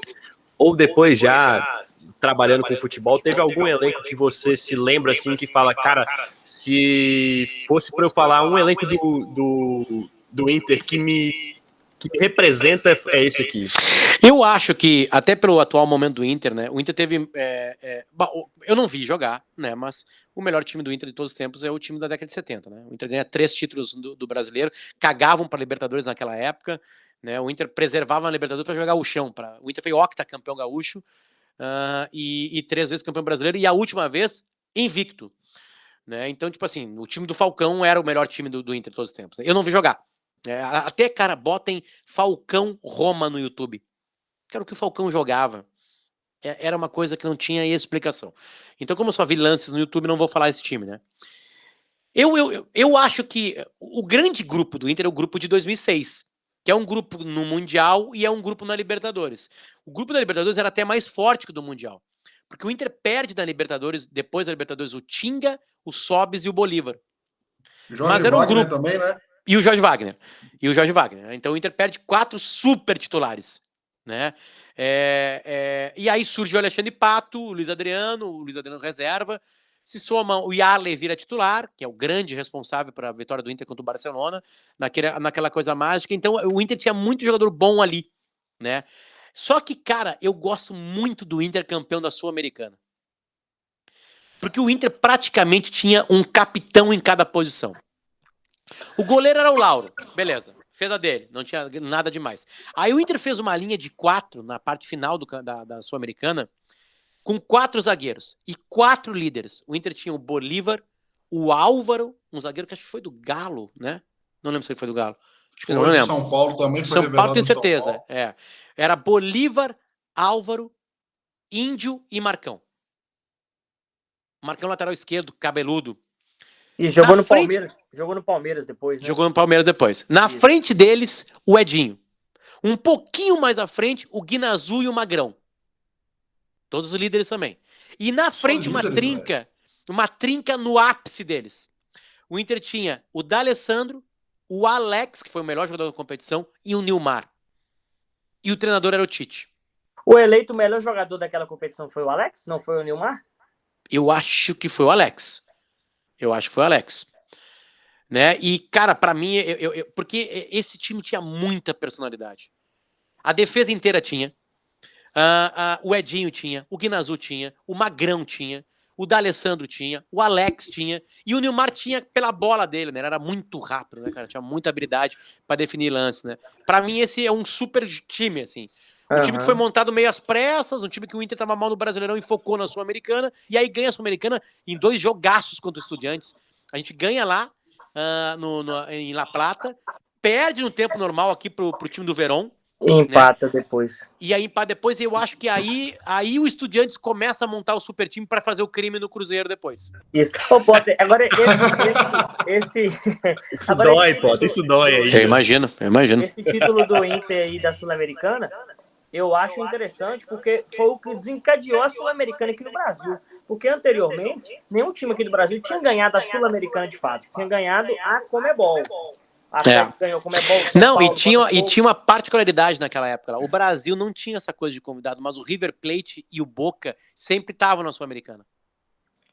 ou depois já trabalhando com futebol, teve algum elenco que você se lembra assim, que fala, cara, se fosse para eu falar um elenco do Inter que me representa, é esse aqui? Eu acho que, até pelo atual momento do Inter, né, o Inter teve, eu não vi jogar, né, mas o melhor time do Inter de todos os tempos é o time da década de 70, né, o Inter ganha 3 títulos do brasileiro, cagavam para Libertadores naquela época, né? O Inter preservava a Libertadores para jogar o chão. O Inter foi octacampeão gaúcho e 3 vezes campeão brasileiro, e a última vez invicto. Né? Então, tipo assim, o time do Falcão era o melhor time do Inter todos os tempos. Né? Eu não vi jogar. Até, cara, botem Falcão Roma no YouTube. Cara, o que o Falcão jogava era uma coisa que não tinha explicação. Então, como eu só vi lances no YouTube, não vou falar esse time, né? Eu acho que o grande grupo do Inter é o grupo de 2006, que é um grupo no Mundial e é um grupo na Libertadores. O grupo da Libertadores era até mais forte que o do Mundial, porque o Inter perde da Libertadores, depois da Libertadores, o Tinga, o Sobis e o Bolívar. Jorge Wagner também, né? E o Jorge Wagner. Então o Inter perde 4 super titulares, né? E aí surge o Alexandre Pato, o Luiz Adriano reserva, se soma o Yarley vira titular, que é o grande responsável para a vitória do Inter contra o Barcelona, naquela coisa mágica. Então o Inter tinha muito jogador bom ali, né? Só que, cara, eu gosto muito do Inter campeão da Sul-Americana. Porque o Inter praticamente tinha um capitão em cada posição. O goleiro era o Lauro, beleza, fez a dele, não tinha nada demais. Aí o Inter fez uma linha de 4 na parte final da Sul-Americana, com 4 zagueiros e 4 líderes. O Inter tinha o Bolívar, o Álvaro, um zagueiro que acho que foi do Galo, né? Não lembro se ele foi do Galo. Foi do São Paulo também, foi São Paulo, tenho certeza. Paulo. Era Bolívar, Álvaro, Índio e Marcão. Marcão lateral esquerdo, cabeludo. E jogou no Palmeiras. Jogou no Palmeiras depois, né? Jogou no Palmeiras depois. Na frente deles, o Edinho. Um pouquinho mais à frente, o Guinazu e o Magrão. Todos os líderes também. E na frente, uma trinca no ápice deles. O Inter tinha o D'Alessandro, o Alex, que foi o melhor jogador da competição, e o Nilmar. E o treinador era o Tite. O eleito melhor jogador daquela competição foi o Alex? Não foi o Nilmar? Eu acho que foi o Alex. Né? E, cara, pra mim, porque esse time tinha muita personalidade. A defesa inteira tinha. O Edinho tinha, o Guinazu tinha, o Magrão tinha, o D'Alessandro tinha, o Alex tinha, e o Nilmar tinha pela bola dele, né? Ele era muito rápido, né, cara? Tinha muita habilidade para definir lances, né? Pra mim, esse é um super time, assim. Um time que foi montado meio às pressas, um time que o Inter tava mal no Brasileirão e focou na Sul-Americana, e aí ganha a Sul-Americana em 2 jogaços contra os Estudiantes. A gente ganha lá em La Plata, perde no tempo normal aqui pro time do Verón. E empata, né? Depois. E aí empata depois, e eu acho que aí o Estudiantes começa a montar o super time para fazer o crime no Cruzeiro depois. Isso. Ô, Potter, agora Isso agora dói, Potter, isso dói aí. Eu imagino. Esse título do Inter aí da Sul-Americana, eu acho interessante porque foi o que desencadeou a Sul-Americana aqui no Brasil. Porque anteriormente, nenhum time aqui do Brasil tinha ganhado a Sul-Americana de fato. Tinha ganhado a Comebol. Ganhou Comebol. Não, Paulo, e tinha uma particularidade naquela época. O Brasil não tinha essa coisa de convidado, mas o River Plate e o Boca sempre estavam na Sul-Americana.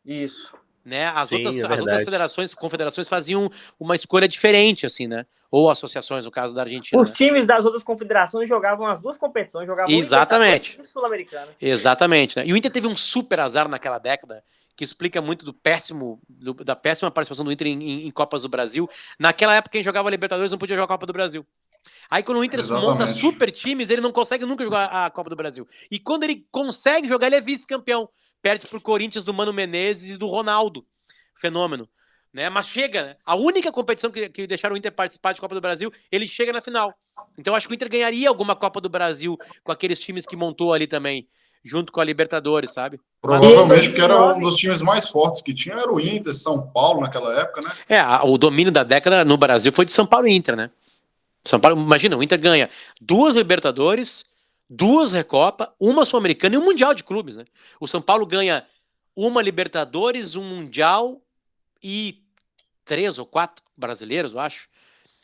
Isso. Né? As outras confederações faziam uma escolha diferente, assim, né? Ou associações, no caso da Argentina. Os times das outras confederações jogavam as 2 competições, jogavam exatamente. E Sul-Americana. Exatamente, né? E o Inter teve um super azar naquela década, que explica muito da péssima participação do Inter em Copas do Brasil. Naquela época, quem jogava Libertadores não podia jogar a Copa do Brasil. Aí quando o Inter monta super times, ele não consegue nunca jogar a Copa do Brasil. E quando ele consegue jogar, ele é vice-campeão. Perde pro Corinthians do Mano Menezes e do Ronaldo. Fenômeno. Né? Mas chega, né? A única competição que deixaram o Inter participar de Copa do Brasil, ele chega na final. Então acho que o Inter ganharia alguma Copa do Brasil com aqueles times que montou ali também, junto com a Libertadores, sabe? Provavelmente, porque era um dos times mais fortes que tinha, era o Inter, São Paulo naquela época, né? O domínio da década no Brasil foi de São Paulo e Inter, né? São Paulo, imagina, o Inter ganha 2 Libertadores, 2 Recopa, uma Sul-Americana e um Mundial de Clubes, né? O São Paulo ganha uma Libertadores, um Mundial e 3 ou 4 brasileiros, eu acho.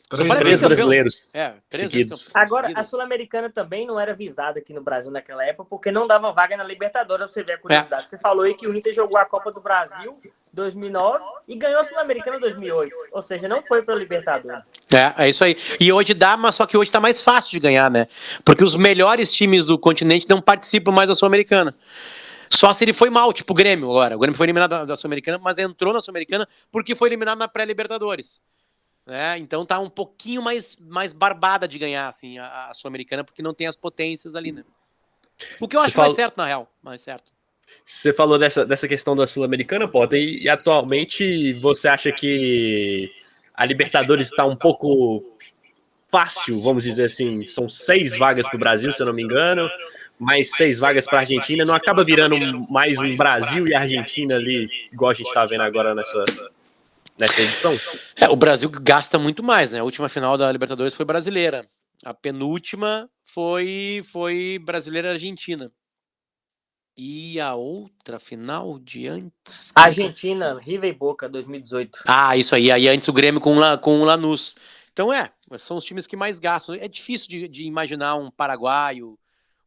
3 brasileiros. 3 seguidos. Agora, a Sul-Americana também não era visada aqui no Brasil naquela época, porque não dava vaga na Libertadores, você vê a curiosidade. Você falou aí que o Inter jogou a Copa do Brasil 2009 e ganhou a Sul-Americana 2008. Ou seja, não foi para a Libertadores. É isso aí. E hoje dá, mas só que hoje tá mais fácil de ganhar, né? Porque os melhores times do continente não participam mais da Sul-Americana. Só se ele foi mal, tipo o Grêmio agora. O Grêmio foi eliminado da Sul-Americana, mas entrou na Sul-Americana porque foi eliminado na pré-Libertadores. né? Então tá um pouquinho mais barbada de ganhar, assim, a Sul-Americana, porque não tem as potências ali, né? O que eu acho mais certo, na real, mais certo. Você falou dessa questão da Sul-Americana, Potter, e atualmente você acha que a Libertadores está um pouco fácil, vamos dizer assim, são 6 vagas para o Brasil, se eu não me engano, mais 6 vagas para a Argentina, não acaba virando mais um Brasil e Argentina ali, igual a gente está vendo agora nessa edição? O Brasil gasta muito mais, né? A última final da Libertadores foi brasileira. A penúltima foi brasileira-argentina. E a outra final de antes? Argentina, River e Boca, 2018. Ah, isso aí. Aí antes o Grêmio com o Lanús. Então são os times que mais gastam. É difícil de imaginar um paraguaio,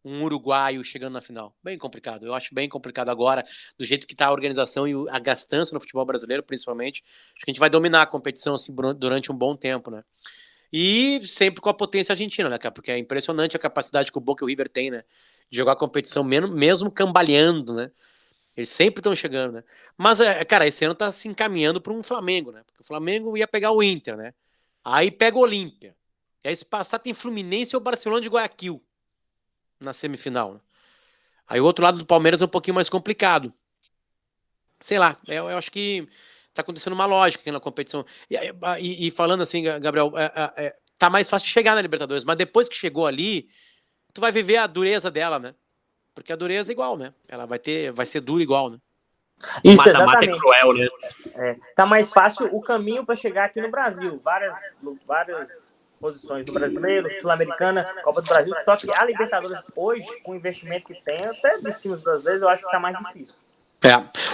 um uruguaio chegando na final. Bem complicado. Eu acho bem complicado agora, do jeito que está a organização e a gastança no futebol brasileiro, principalmente. Acho que a gente vai dominar a competição assim, durante um bom tempo, né? E sempre com a potência argentina, né, cara? Porque é impressionante a capacidade que o Boca e o River têm, né? De jogar a competição mesmo cambaleando, né? Eles sempre estão chegando, né? Mas, cara, esse ano tá se encaminhando para um Flamengo, né? Porque o Flamengo ia pegar o Inter, né? Aí pega o Olímpia. E aí se passar tem Fluminense ou Barcelona de Guayaquil na semifinal, né? Aí o outro lado do Palmeiras é um pouquinho mais complicado. Sei lá, eu acho que tá acontecendo uma lógica aqui na competição. E falando assim, Gabriel, tá mais fácil chegar na Libertadores, mas depois que chegou ali, tu vai viver a dureza dela, né? Porque a dureza é igual, né? Ela vai ser dura igual, né? Isso, Mata-mata é exatamente. cruel, né? Tá mais fácil o caminho para chegar aqui no Brasil. Várias posições do brasileiro, Sul-Americana, Copa do Brasil. Só que a Libertadores hoje, com o investimento que tem, até dos times brasileiros, eu acho que tá mais difícil.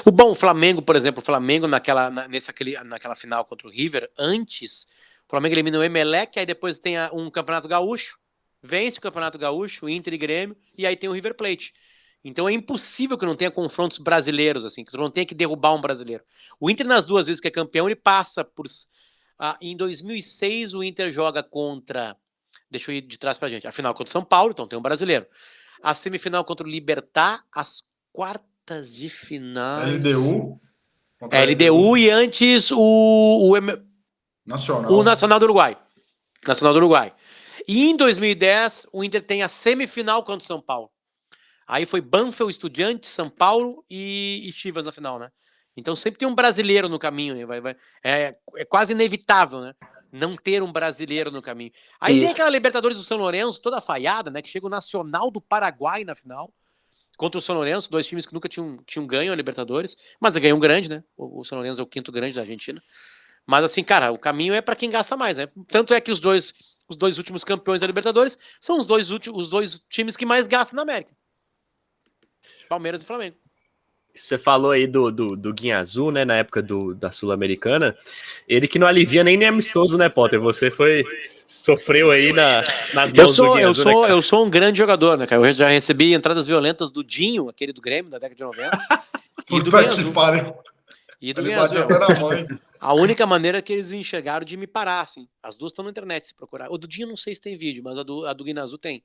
O Flamengo, por exemplo, o Flamengo naquela final contra o River, antes, o Flamengo elimina o Emelec, aí depois tem um Campeonato Gaúcho, vence o Campeonato Gaúcho, o Inter e Grêmio, e aí tem o River Plate. Então é impossível que não tenha confrontos brasileiros, assim, que tu não tenha que derrubar um brasileiro. O Inter, nas 2 vezes que é campeão, ele passa por... em 2006, o Inter joga contra... Deixa eu ir de trás pra gente. A final contra o São Paulo, então tem um brasileiro. A semifinal contra o Libertad, as quartas de final... LDU. LDU e antes o Nacional do Uruguai. Nacional do Uruguai. E em 2010, o Inter tem a semifinal contra o São Paulo. Aí foi Banfield, Estudiantes, São Paulo e Chivas na final, né? Então sempre tem um brasileiro no caminho, né? É quase inevitável, né? Não ter um brasileiro no caminho. Aí tem aquela Libertadores do São Lourenço, toda falhada, né? Que chega o Nacional do Paraguai na final, contra o São Lourenço, 2 times que nunca tinham ganho a Libertadores, mas ganhou um grande, né? O São Lourenço é o 5º grande da Argentina. Mas assim, cara, o caminho é para quem gasta mais, né? Tanto é que os dois últimos campeões da Libertadores são os dois times que mais gastam na América. Palmeiras e Flamengo. Você falou aí do Guinha Azul, né, na época da Sul-Americana. Ele que não alivia nem amistoso, né, Potter? Você sofreu aí nas mãos do Guinha Azul, né, eu sou um grande jogador, né, cara? Eu já recebi entradas violentas do Dinho, aquele do Grêmio, da década de 90. E do Guinha Azul. E do Guinha Azul. A única maneira que eles enxergaram de me parar, assim. As 2 estão na internet, se procurar. O do Dinho não sei se tem vídeo, mas a do Guinha Azul tem.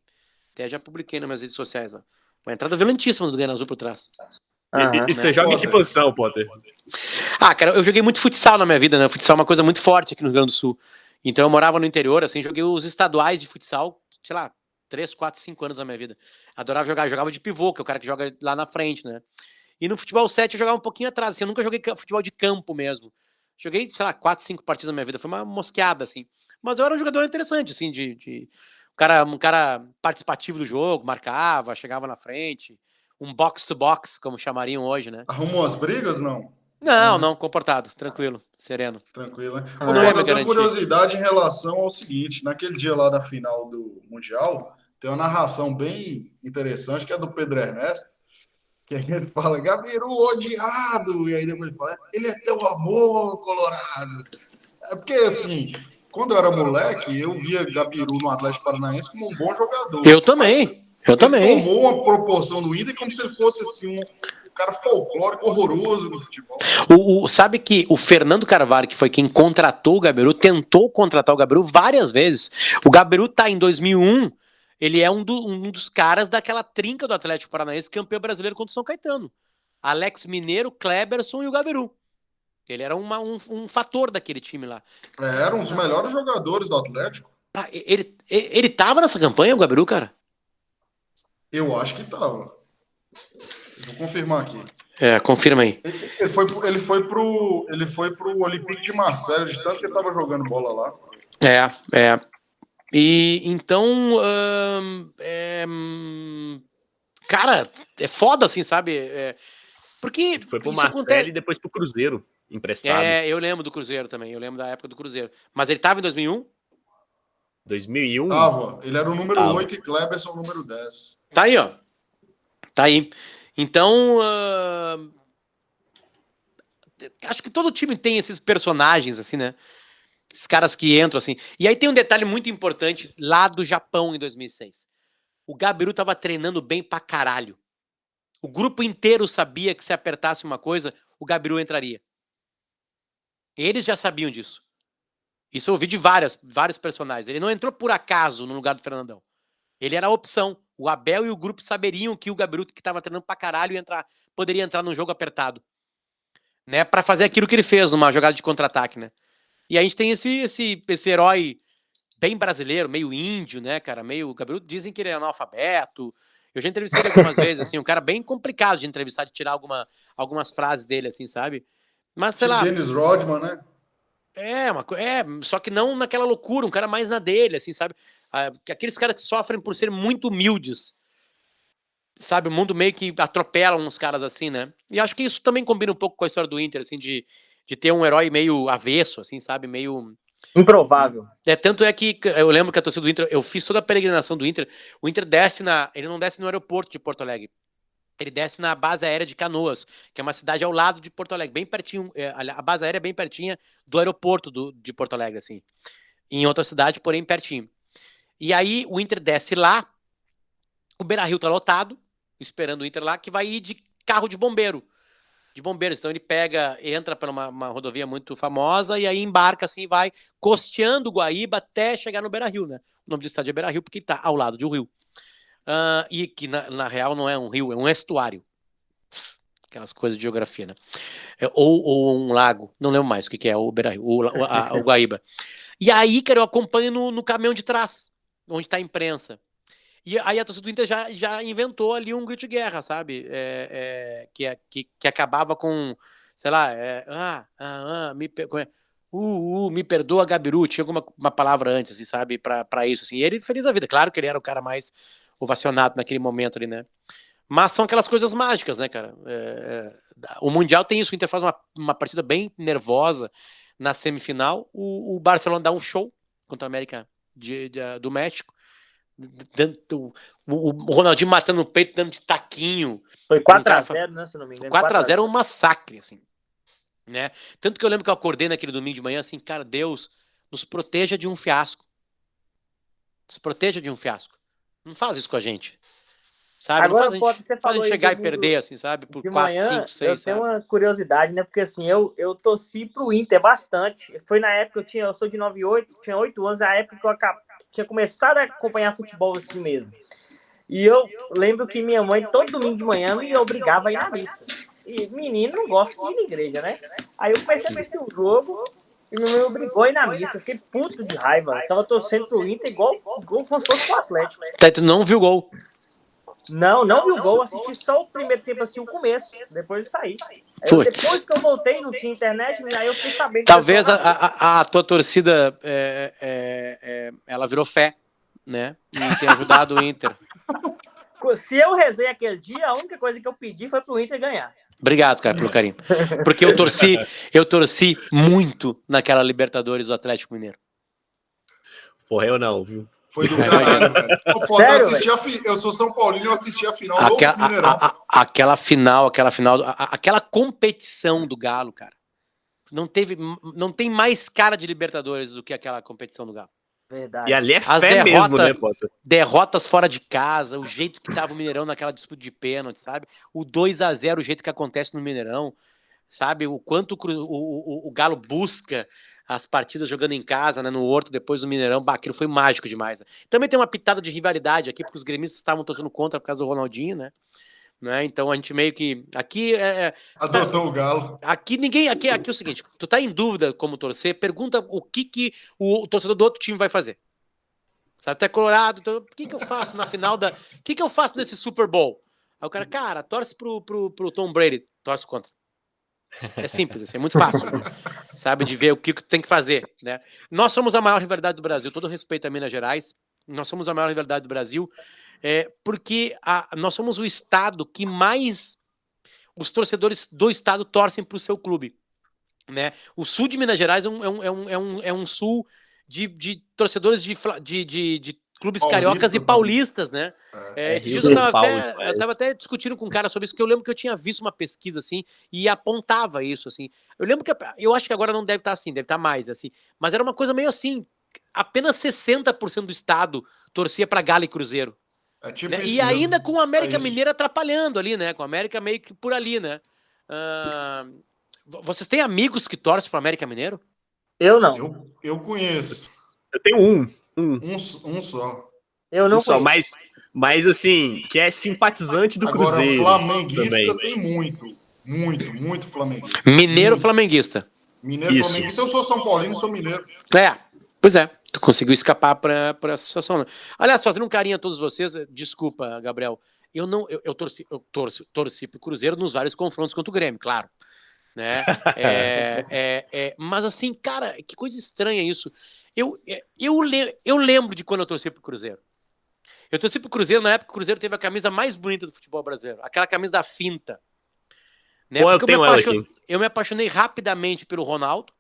Até já publiquei nas minhas redes sociais lá. Uma entrada violentíssima do Guinha Azul por trás. E você joga em que posição, Potter? Cara, eu joguei muito futsal na minha vida, né? Futsal é uma coisa muito forte aqui no Rio Grande do Sul. Então eu morava no interior, assim, joguei os estaduais de futsal, sei lá, 3, 4, 5 anos da minha vida. Adorava jogar, jogava de pivô, que é o cara que joga lá na frente, né? E no futebol 7 eu jogava um pouquinho atrás, assim, eu nunca joguei futebol de campo mesmo. Joguei, sei lá, 4, 5 partidas na minha vida, foi uma mosqueada, assim. Mas eu era um jogador interessante, assim, um cara participativo do jogo, marcava, chegava na frente. Um box-to-box, como chamariam hoje, né? Arrumou as brigas, não? Não, comportado, tranquilo, sereno. Tranquilo, né? Não é Eu tenho curiosidade em relação ao seguinte, naquele dia lá da final do Mundial, tem uma narração bem interessante, que é do Pedro Ernesto, que aí ele fala, Gabiru odiado, e aí depois ele fala, ele é teu amor, Colorado. É porque, assim, quando eu era moleque, eu via Gabiru no Atlético Paranaense como um bom jogador. Eu também. Ele tomou uma proporção no Inter como se ele fosse assim, um cara folclórico horroroso no futebol. Sabe que o Fernando Carvalho, que foi quem contratou o Gabiru, tentou contratar o Gabiru várias vezes. O Gabiru tá em 2001, ele é um dos caras daquela trinca do Atlético Paranaense, campeão brasileiro contra o São Caetano. Alex Mineiro, Kleberson e o Gabiru. Ele era um fator daquele time lá. Era um dos melhores jogadores do Atlético. Pá, ele tava nessa campanha, o Gabiru, cara? Eu acho que tava. Vou confirmar aqui. Confirma aí. Ele foi pro Olympique de Marseille, de tanto que ele tava jogando bola lá. E então, cara, é foda assim, sabe? Porque Foi pro isso Marseille acontece. e depois pro Cruzeiro, emprestado. Eu lembro do Cruzeiro também, eu lembro da época do Cruzeiro. Mas ele tava em 2001? 2001. Tava. Ele era o número Tava. 8 e Kleberson o número 10. Tá aí, ó. Tá aí. Então, acho que todo time tem esses personagens, assim, né? Esses caras que entram, assim. E aí tem um detalhe muito importante lá do Japão, em 2006. O Gabiru tava treinando bem pra caralho. O grupo inteiro sabia que se apertasse uma coisa, o Gabiru entraria. Eles já sabiam disso. Isso eu ouvi de vários personagens. Ele não entrou por acaso no lugar do Fernandão. Ele era a opção. O Abel e o grupo saberiam que o Gabiru, que estava treinando pra caralho, poderia entrar num jogo apertado. Né? Pra fazer aquilo que ele fez numa jogada de contra-ataque, né? E a gente tem esse herói bem brasileiro, meio índio, né, cara? Meio. O Gabiru dizem que ele é analfabeto. Eu já entrevistei ele algumas vezes, assim, um cara bem complicado de entrevistar, de tirar algumas frases dele, assim, sabe? Mas, sei Tipo lá. Dennis Rodman, né? Só que não naquela loucura, um cara mais na dele, assim, sabe? Aqueles caras que sofrem por serem muito humildes, sabe? O mundo meio que atropela uns caras assim, né? E acho que isso também combina um pouco com a história do Inter, assim, de ter um herói meio avesso, assim, sabe? Meio... Improvável. Tanto é que eu lembro que a torcida do Inter, eu fiz toda a peregrinação do Inter, o Inter ele não desce no aeroporto de Porto Alegre. Ele desce na base aérea de Canoas, que é uma cidade ao lado de Porto Alegre, bem pertinho. A base aérea é bem pertinha do aeroporto de Porto Alegre, assim. Em outra cidade, porém pertinho. E aí o Inter desce lá, o Beira-Rio tá lotado, esperando o Inter lá, que vai ir de carro de bombeiro. De bombeiros. Então ele entra para uma rodovia muito famosa e aí embarca assim e vai costeando o Guaíba até chegar no Beira-Rio, né? O nome do estádio é Beira-Rio porque ele tá ao lado de um rio. E que na real não é um rio, é um estuário. Aquelas coisas de geografia, né? Ou um lago, não lembro mais o que é o Beira-Rio, o Guaíba. E aí, cara, eu acompanho no caminhão de trás, onde tá a imprensa. E aí a torcida do Inter já inventou ali um grito de guerra, sabe? Que acabava com, sei lá, me perdoa, Gabiru, tinha uma palavra antes, assim, sabe? Pra isso, assim. E ele feliz a vida, claro que ele era o cara mais ovacionado naquele momento ali, né? Mas são aquelas coisas mágicas, né, cara? O Mundial tem isso, o Inter faz uma partida bem nervosa na semifinal, o Barcelona dá um show contra a América do México, o Ronaldinho matando no peito, dando de taquinho. Foi 4x0, né, se não me engano. 4x0 é um massacre, assim, né? Tanto que eu lembro que eu acordei naquele domingo de manhã, assim, cara, Deus, nos proteja de um fiasco. Nos proteja de um fiasco. Não faz isso com a gente. Sabe? Agora, não Potter, você faz a falou gente chegar e aí perder, assim, sabe? Por de 4, manhã, 5, 6, eu tenho sabe? uma curiosidade, né? Porque assim, eu torci pro Inter bastante. Foi na época, eu sou de 98, tinha 8 anos, a época que eu tinha começado a acompanhar futebol assim mesmo. E eu lembro que minha mãe, todo domingo de manhã, me obrigava a ir na missa. E menino não gosta de ir na igreja, né? Aí eu comecei a assistir o jogo e minha mãe me obrigou a ir na missa. Eu fiquei puto de raiva. Eu tava torcendo pro Inter igual como se fosse pro Atlético. Tu não viu o gol? Não vi o gol, assisti só o primeiro tempo, assim, o começo, depois de sair. Depois que eu voltei, não tinha internet, aí eu fiquei sabendo. Talvez a tua torcida, ela virou fé, né? E tem ajudado o Inter. Se eu rezei aquele dia, a única coisa que eu pedi foi pro Inter ganhar. Obrigado, cara, pelo carinho. Porque eu torci muito naquela Libertadores do Atlético Mineiro. Porra, eu não, viu? Foi do caralho, velho. Eu sou São Paulino e eu assisti a final do Mineirão. Aquela final, aquela competição do Galo, cara. Não tem mais cara de Libertadores do que aquela competição do Galo. Verdade. E ali é fé mesmo, né, Potter? Derrotas fora de casa, o jeito que tava o Mineirão naquela disputa de pênalti, sabe? O 2x0, o jeito que acontece no Mineirão, sabe? O quanto o Galo busca as partidas jogando em casa, né, no Horto, depois do Mineirão, aquilo foi mágico demais, né? Também tem uma pitada de rivalidade aqui, porque os gremistas estavam torcendo contra por causa do Ronaldinho, né? né? Então a gente meio que aqui Adotou o Galo. aqui ninguém aqui é o seguinte, tu tá em dúvida como torcer, pergunta o que o torcedor do outro time vai fazer. Sabe, tu é colorado, então, o que eu faço na final o que eu faço nesse Super Bowl? Aí o cara, torce pro Tom Brady, torce contra. É simples, assim, é muito fácil, sabe, de ver o que tem que fazer, né? Nós somos a maior rivalidade do Brasil, todo respeito a Minas Gerais, nós somos a maior rivalidade do Brasil, porque nós somos o estado que mais os torcedores do estado torcem para o seu clube, né? O sul de Minas Gerais é um sul de torcedores de clubes Paulista cariocas e também. paulistas, né? Esses Rio dias eu São Paulo, tava até discutindo com um cara sobre isso, que eu lembro que eu tinha visto uma pesquisa assim e apontava isso, assim. Eu lembro que eu acho que agora não deve estar assim, deve estar mais assim, mas era uma coisa meio assim, apenas 60% do estado torcia para Galo e Cruzeiro. É tipo Né? isso E mesmo. ainda com o América É isso. Mineiro atrapalhando ali, né? Com o América meio que por ali, né? Vocês têm amigos que torcem para o América Mineiro? Eu não. Eu conheço. Eu tenho um Um só. Eu não só, conheço. mas assim, que é simpatizante do Agora, Cruzeiro flamenguista também. tem muito flamenguista. Mineiro Muito. flamenguista. Mineiro Isso. flamenguista. Eu sou São Paulino, sou mineiro. Pois é. Tu conseguiu escapar para essa situação, né? Aliás, fazendo um carinho a todos vocês, desculpa, Gabriel. Eu torci pro Cruzeiro nos vários confrontos contra o Grêmio, claro. Né? Mas assim, cara, que coisa estranha isso. Eu lembro de quando eu torci pro Cruzeiro. Eu torci pro Cruzeiro na época que o Cruzeiro teve a camisa mais bonita do futebol brasileiro, aquela camisa da finta. Né? Pô, eu Porque tenho ela aqui. eu me apaixonei rapidamente pelo Ronaldo,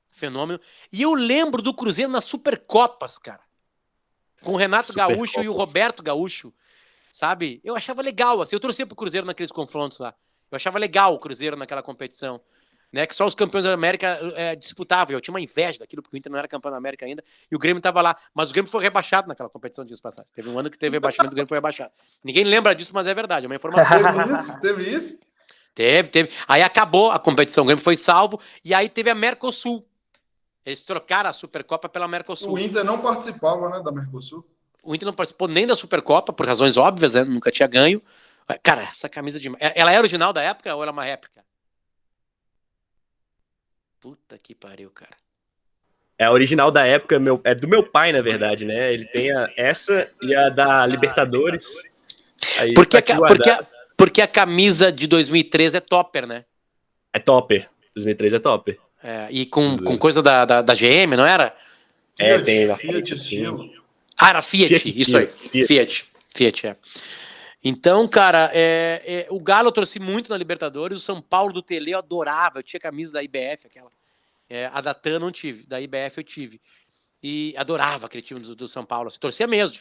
fenômeno, e eu lembro do Cruzeiro nas Supercopas, cara. Com o Renato Gaúcho e o Roberto Gaúcho, sabe? Eu achava legal, assim, eu torcia pro Cruzeiro naqueles confrontos lá. Eu achava legal o Cruzeiro naquela competição, né? Que só os campeões da América disputavam. Eu tinha uma inveja daquilo, porque o Inter não era campeão da América ainda, e o Grêmio estava lá. Mas o Grêmio foi rebaixado naquela competição, dias passados. Teve um ano que teve rebaixamento, o Grêmio foi rebaixado. Ninguém lembra disso, mas é verdade, é uma informação. Teve isso? Teve. Aí acabou a competição, o Grêmio foi salvo, e aí teve a Mercosul. Eles trocaram a Supercopa pela Mercosul. O Inter não participava, né, da Mercosul. O Inter não participou nem da Supercopa, por razões óbvias, né? Nunca tinha ganho. Cara, essa camisa de... Ela é original da época ou ela é uma réplica? Puta que pariu, cara. É a original da época, é do meu pai, na verdade, né? Ele tem essa e a da Libertadores. Aí, porque a camisa de 2003 é topper, né? É topper. 2003 é topper. E com coisa da GM, não era? Tem a Fiat estilo. Era Fiat, isso aí. Fiat. Então, cara, o Galo eu torci muito na Libertadores, o São Paulo do Tele eu adorava, eu tinha camisa da IBF, aquela. A da TAN não tive, da IBF eu tive. E adorava aquele time do São Paulo, assim, torcia mesmo,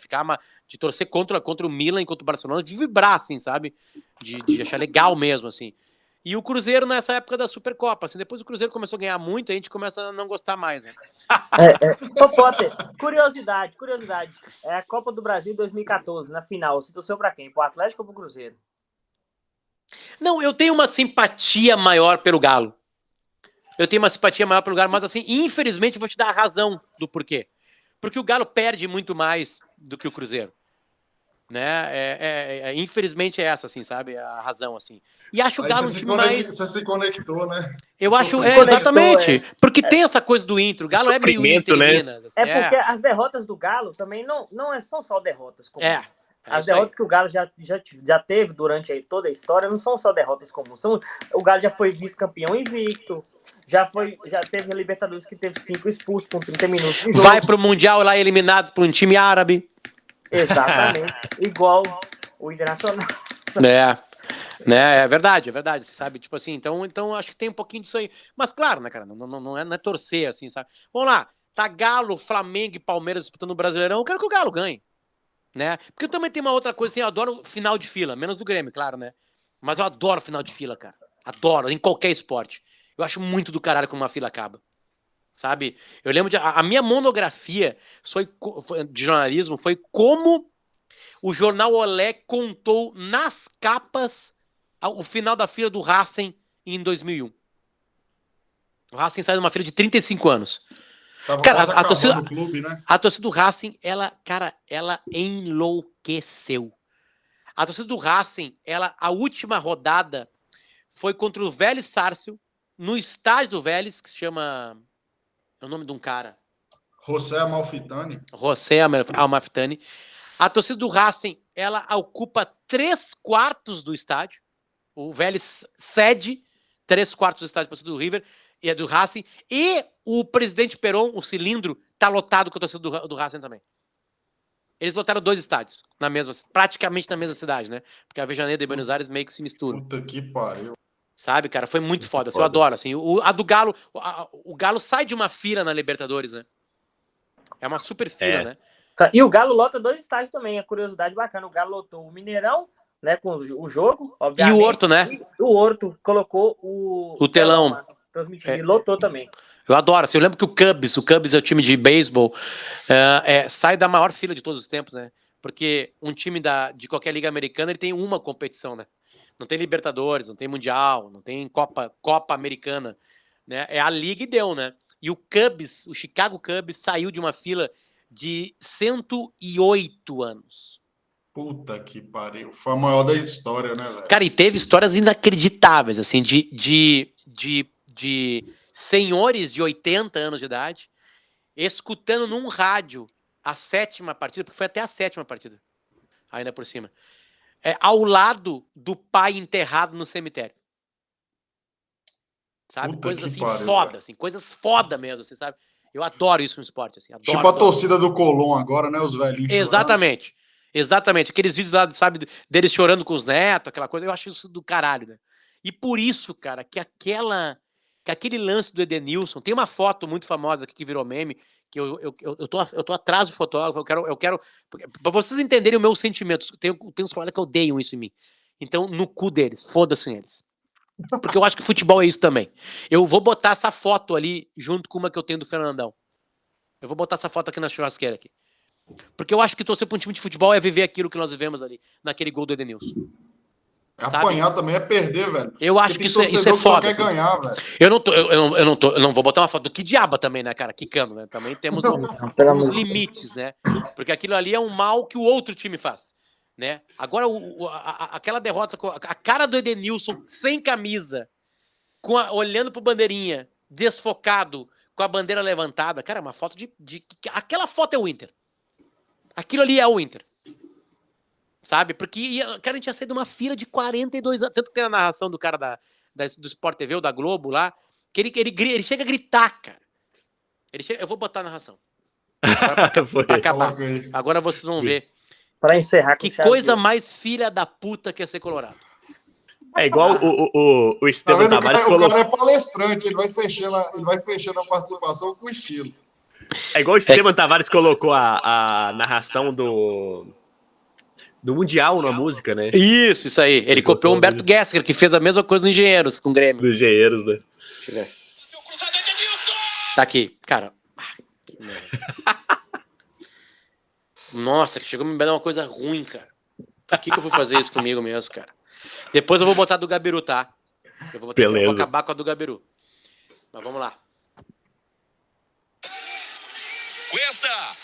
de torcer contra o Milan, contra o Barcelona, de vibrar, assim, sabe? De achar legal mesmo, assim. E o Cruzeiro nessa época da Supercopa, assim, depois o Cruzeiro começou a ganhar muito, a gente começa a não gostar mais, né? Ô, Potter, curiosidade. É a Copa do Brasil 2014, na final. Você torceu pra quem? Pro Atlético ou pro Cruzeiro? Não, eu tenho uma simpatia maior pelo Galo. Mas assim, infelizmente eu vou te dar a razão do porquê. Porque o Galo perde muito mais do que o Cruzeiro. Né? Infelizmente é essa, assim, sabe? A razão, assim. E acho o Galo um time mais... Você se conectou, né? Eu acho, conectou, exatamente. Porque tem essa coisa do intro. O Galo é meio Inter, né? Minas. Assim, Porque as derrotas do Galo também não são só derrotas comuns. As derrotas que o Galo já teve durante aí toda a história não são só derrotas comuns. O Galo já foi vice-campeão invicto. Já teve a Libertadores que teve 5 expulsos com 30 minutos de jogo. Vai pro Mundial lá eliminado por um time árabe. Exatamente. Igual o Internacional. É verdade, você sabe? Tipo assim, então acho que tem um pouquinho disso aí. Mas claro, né, cara? Não é torcer, assim, sabe? Vamos lá, tá Galo, Flamengo e Palmeiras disputando o Brasileirão. Eu quero que o Galo ganhe. Né? Porque eu também tenho uma outra coisa assim, eu adoro final de fila, menos do Grêmio, claro, né? Mas eu adoro final de fila, cara. Adoro, em qualquer esporte. Eu acho muito do caralho como uma fila acaba. Sabe? Eu lembro a minha monografia de jornalismo foi como o jornal Olé contou nas capas o final da fila do Racing em 2001. O Racing saiu de uma fila de 35 anos. Cara, a torcida do clube, né? A torcida do Racing, ela enlouqueceu. A torcida do Racing, a última rodada foi contra o Vélez Sarsfield, no estádio do Vélez, que se chama... É o nome de um cara. José Amalfitani. José Amalfitani. A torcida do Racing, ela ocupa 3/4 do estádio. O Vélez cede 3/4 do estádio para a torcida do River e é do Racing. E o Presidente Perón, o cilindro, tá lotado com a torcida do Racing também. Eles lotaram 2 estádios, praticamente na mesma cidade, né? Porque a Avejaneda e Buenos Aires meio que se misturam. Puta que pariu. Sabe, cara? Foi muito foda. Assim, eu adoro, assim. A do Galo... O Galo sai de uma fila na Libertadores, né? É uma super fila, né? E o Galo lota 2 estádios também. A curiosidade bacana. O Galo lotou o Mineirão, né? Com o jogo, obviamente. E o Horto, né? E o Horto colocou o telão. Transmitido. E lotou também. Eu adoro. Assim, eu lembro que o Cubs é o time de beisebol, sai da maior fila de todos os tempos, né? Porque um time de qualquer liga americana, ele tem uma competição, né? Não tem Libertadores, não tem Mundial, não tem Copa Americana, né? É a liga e deu, né? E o Chicago Cubs saiu de uma fila de 108 anos. Puta que pariu. Foi a maior da história, né, velho? Cara, e teve histórias inacreditáveis, assim, de senhores de 80 anos de idade escutando num rádio a 7ª partida, porque foi até a 7ª partida, ainda por cima, ao lado do pai enterrado no cemitério. Sabe? Puta Coisas que assim pariu, foda, velho. assim, coisas foda mesmo, assim, sabe? Eu adoro isso no esporte, assim, adoro. Tipo a torcida do Colón agora, né? Os velhinhos Exatamente. Exatamente. Aqueles vídeos lá, sabe, deles chorando com os netos, aquela coisa, eu acho isso do caralho, né? E por isso, cara, que aquele lance do Edenilson, tem uma foto muito famosa aqui que virou meme, que eu tô atrás do fotógrafo, eu quero pra vocês entenderem o meu sentimento, tem uns colegas que odeiam isso em mim. Então, no cu deles, foda-se eles. Porque eu acho que futebol é isso também. Eu vou botar essa foto ali, junto com uma que eu tenho do Fernandão. Eu vou botar essa foto aqui na churrasqueira aqui. Porque eu acho que torcer pra um time de futebol é viver aquilo que nós vivemos ali, naquele gol do Edenilson. Apanhar também é perder, velho. Eu acho que isso é foda. Quer ganhar, velho. Eu não vou botar uma foto do Kidiaba também, né, cara? Quicando, né? Também temos uns limites, né? Porque aquilo ali é um mal que o outro time faz, né? Agora, aquela derrota, a cara do Edenilson sem camisa, olhando pro bandeirinha, desfocado, com a bandeira levantada, cara, é uma foto aquela foto é o Inter. Aquilo ali é o Inter. Sabe? Porque, cara, a gente ia sair de uma fila de 42 anos. Tanto que tem a narração do cara do Sport TV ou da Globo lá, que ele chega a gritar, cara. Eu vou botar a narração. Pra acabar. Agora vocês vão ver. Pra encerrar com que coisa mais filha da puta que é ser colorado. É igual o Esteban Tavares colocou. O cara é palestrante, ele vai fechando a participação com estilo. É igual o Esteban Tavares colocou a narração do Mundial na música, né? Isso aí. Ele copiou o Humberto Gessinger, que fez a mesma coisa no Engenheiros, com o Grêmio. No Engenheiros, né? Deixa eu ver. Tá aqui, cara. Nossa, chegou a me dar uma coisa ruim, cara. Por que eu fui fazer isso comigo mesmo, cara? Depois eu vou botar do Gabiru, tá? Eu vou acabar com a do Gabiru. Mas vamos lá. Cuesta,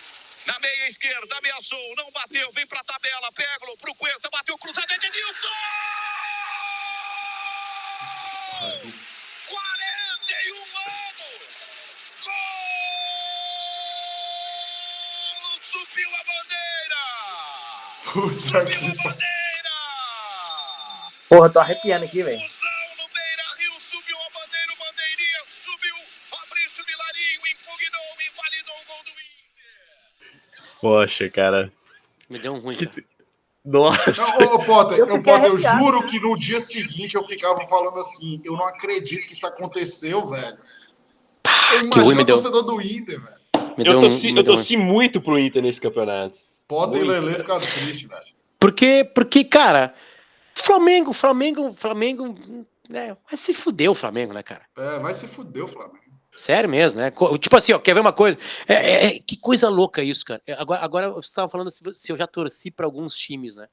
na meia esquerda, ameaçou, não bateu, vem pra tabela, pega-lo pro Cuesta, bateu, cruzado, Edenilson! 41 anos! Gol! Subiu a bandeira! Puta Subiu a bandeira! Porra, tô arrepiando aqui, velho. No Beira-Rio, subiu a bandeira, o bandeirinha, subiu, Fabrício Vilarinho, impugnou, invalidou o gol do Inter. Poxa, cara. Me deu um ruim, cara. Nossa. Não, Potter, eu juro né? que no dia seguinte eu ficava falando assim, eu não acredito que isso aconteceu, velho. Eu imagino o torcedor do Inter, velho. Eu torci muito pro Inter nesse campeonato. Potter e Lelê ficaram tristes, velho. Porque, cara, Flamengo, né? Vai se fuder o Flamengo, né, cara? Vai se fuder o Flamengo. Sério mesmo, né? Tipo assim, ó, quer ver uma coisa? Que coisa louca isso, cara. Agora você estava falando se eu já torci para alguns times, né?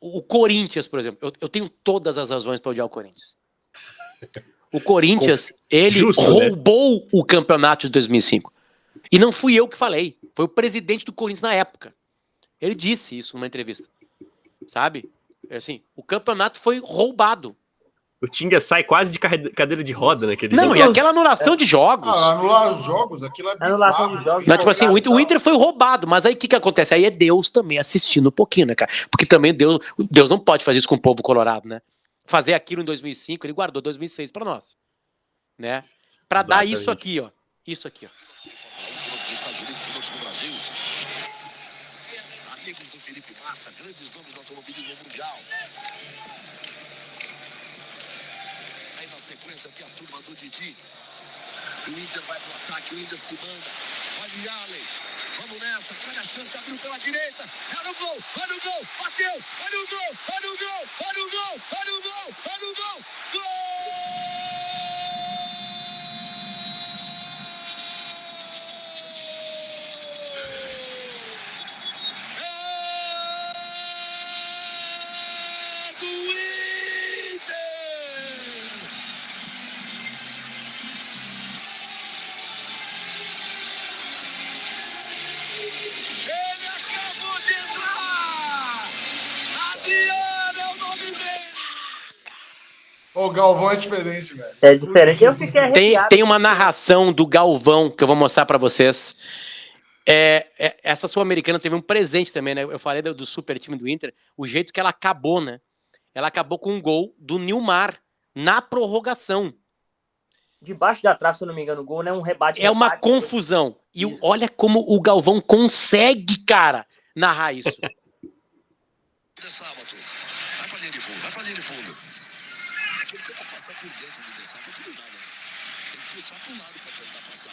O Corinthians, por exemplo, eu tenho todas as razões para odiar o Corinthians. O Corinthians, ele roubou o campeonato de 2005. E não fui eu que falei, foi o presidente do Corinthians na época. Ele disse isso numa entrevista. Sabe? Assim, o campeonato foi roubado. O Tinga sai quase de cadeira de roda naquele Não, jogo. e aquela anulação de jogos. Anular jogos, aquilo é bizarro. Anulação de jogos. Mas, tipo assim, o Inter foi roubado, mas aí o que acontece? Aí é Deus também assistindo um pouquinho, né, cara? Porque também Deus não pode fazer isso com o povo colorado, né? Fazer aquilo em 2005, ele guardou 2006 pra nós, né? Pra dar Exatamente. isso aqui, ó. Isso aqui, ó. Amigos do Felipe Massa, grandes nomes do automobilismo mundial. Aí na sequência tem a turma do Didi. O Inter vai pro ataque, o Inter se manda. Olha o Allen. Vamos nessa, olha a chance, abriu pela direita. Olha o gol, olha o gol, bateu. Olha o gol, olha o gol, olha o gol, olha o gol, olha o gol. Ele acabou de entrar! Adriano é o nome dele! O Galvão é diferente, velho. É diferente. Eu fiquei arrepiado. Tem uma narração do Galvão que eu vou mostrar pra vocês. Essa Sul-Americana teve um presente também, né? Eu falei do super time do Inter, o jeito que ela acabou, né? Ela acabou com um gol do Nilmar na prorrogação. Debaixo da trave, se eu não me engano, o gol, né? Um rebate. É uma confusão. E Isso. olha como o Galvão consegue, cara, narrar isso. De sábado. Vai pra linha de fundo, vai pra linha de fundo. Tem que tentar passar por dentro do de sábado, não dá, né? Tem que puxar pro lado pra tentar passar.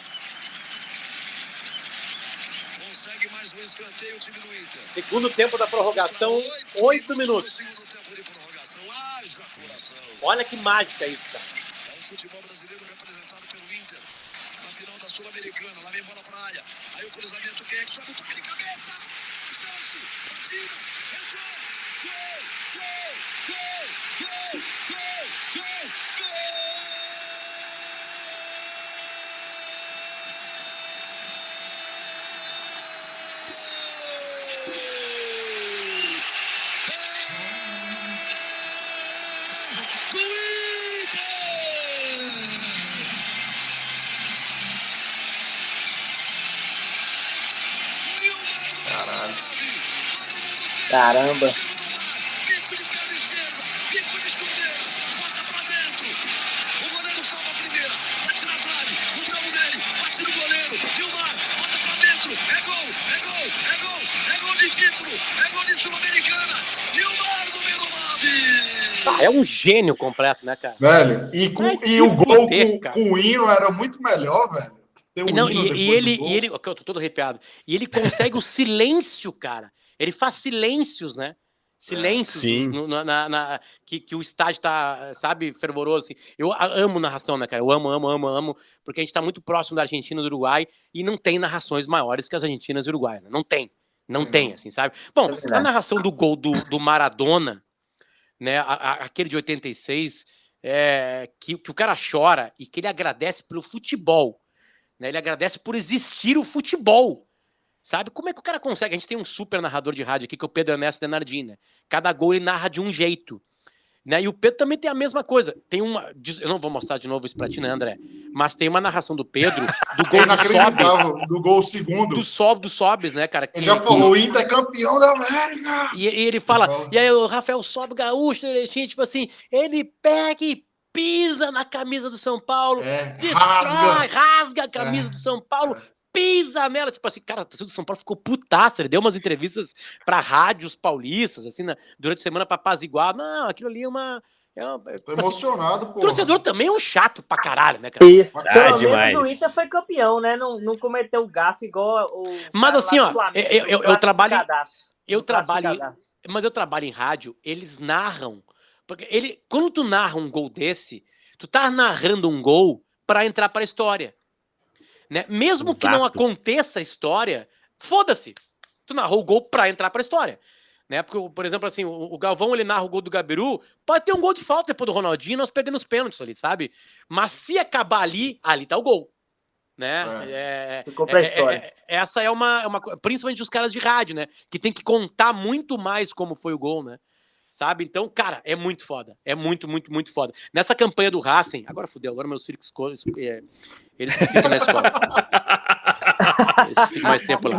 Consegue mais um escanteio o time do Inter. Segundo tempo da prorrogação, 8 minutos. Segundo tempo de prorrogação. Haja coração. Olha que mágica isso, cara. É o futebol brasileiro representado pelo Inter. Na final da Sul-Americana. Lá vem bola pra área. Aí o cruzamento, quem é que sobe o toque de cabeça? A chance. Batida. Entrou. Gol. Do Inter! Caramba. Bico de perna esquerda, bico de chuteira, bota pra dentro. O goleiro salva a primeira, bate na trave, Gustavo dele, bate no goleiro, Gilmar, bota pra dentro. É gol, é gol, é gol, é gol de título, é gol de Sul-Americana. Gilmar, número 9. É um gênio completo, né, cara? Velho, Vai se e o gol fuder, cara. com o hino era muito melhor, velho. Ter o E, não, hino depois e do ele, gol. e ele, eu tô todo arrepiado. E ele consegue o silêncio, cara. Ele faz silêncios, né? Silêncios Sim. que o estádio tá, sabe, fervoroso. Assim. Eu amo narração, né, cara? Eu amo, porque a gente tá muito próximo da Argentina e do Uruguai e não tem narrações maiores que as argentinas e uruguaias. Né? Não tem. Não tem, assim, sabe? Bom, a narração do gol do Maradona, né? Aquele de 86, que o cara chora e que ele agradece pelo futebol. Né? Ele agradece por existir o futebol. Sabe? Como é que o cara consegue? A gente tem um super narrador de rádio aqui, que é o Pedro Ernesto Denardini. Né? Cada gol ele narra de um jeito. Né? E o Pedro também tem a mesma coisa. Tem uma. Eu não vou mostrar de novo isso pra ti, né, André? Mas tem uma narração do Pedro, do gol do Sobis. Inacreditável, do gol segundo. Do Sobis, né, cara? Ele já falou, o Inter é campeão da América. E ele fala, e aí o Rafael Sobis gaúcho, ele, tipo assim, ele pega e pisa na camisa do São Paulo, destrói, rasga a camisa do São Paulo, pisa nela, tipo assim, cara, a torcida do São Paulo ficou putaça, ele deu umas entrevistas pra rádios paulistas, assim, durante a semana pra apaziguar, não, aquilo ali é uma... Tô emocionado, pô. Torcedor também é um chato pra caralho, né, cara? Isso. Pelo demais. menos o Inter foi campeão, né? Não cometeu gafe igual o... Mas assim, ó, eu trabalho... Classificadaço. Mas eu trabalho em rádio, eles narram. Porque quando tu narra um gol desse, tu tá narrando um gol pra entrar pra história. Né? Mesmo que não aconteça a história, foda-se. Tu narrou o gol pra entrar pra história. Né? Porque, por exemplo, assim, o Galvão, ele narra o gol do Gabiru, pode ter um gol de falta depois do Ronaldinho, nós perdemos os pênaltis ali, sabe? Mas se acabar ali tá o gol. né? Ficou pra história. Essa é uma principalmente os caras de rádio, né? Que tem que contar muito mais como foi o gol, né? Sabe? Então, cara, é muito foda. É muito, muito, muito foda. Nessa campanha do Racing, agora fudeu, agora meus filhos eles que ficam na escola. Eles que ficam mais tempo lá.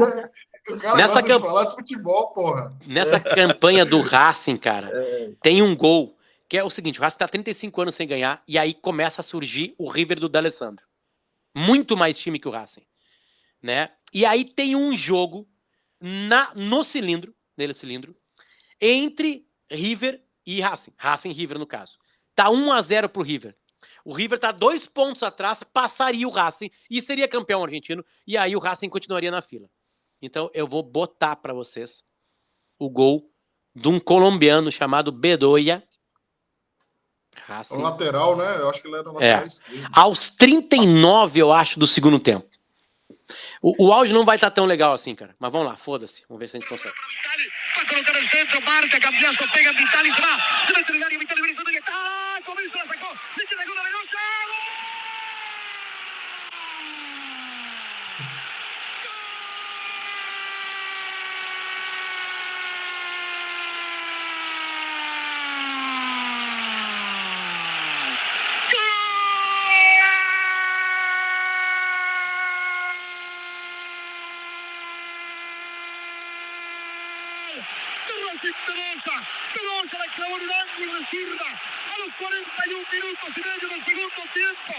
O cara gosta de falar de futebol, porra. Nessa campanha do Racing, cara, tem um gol que é o seguinte: o Racing tá 35 anos sem ganhar e aí começa a surgir o River do D'Alessandro. Muito mais time que o Racing, né? E aí tem um jogo no cilindro, entre River e Racing. Racing e River, no caso. Tá 1-0 pro River. O River tá 2 pontos atrás, passaria o Racing e seria campeão argentino. E aí o Racing continuaria na fila. Então eu vou botar pra vocês o gol de um colombiano chamado Bedoya. O lateral, né? Eu acho que ele era o lateral esquerdo. Aos 39, eu acho, do segundo tempo. O áudio não vai estar tão legal assim, cara. Mas vamos lá, foda-se. Vamos ver se a gente consegue. Va a colocar el centro, marca, cambiazo, pega en Vitali, se va. Se mete en el área, Vitali, Berizzo, que está. Comienza, la sacó. Le queda gol a Bedoya. Pedoya la clavó en un ángulo de zurda a los 41 minutos y medio del segundo tiempo.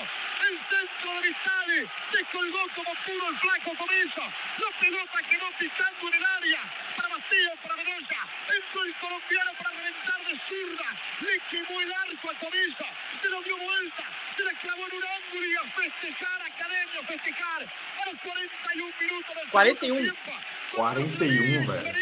El centro de Vitali descolgó como pudo el flaco Comiso. La pelota quedó pisando en el área para Vacío, para Bedoya. Entró el colombiano para reventar de zurda. Le quemó el arco a Comiso. Se lo dio vuelta. Se la clavó en un ángulo y a festejar, Academia, a festejar. A los 41 minutos del segundo tiempo. 41, velho.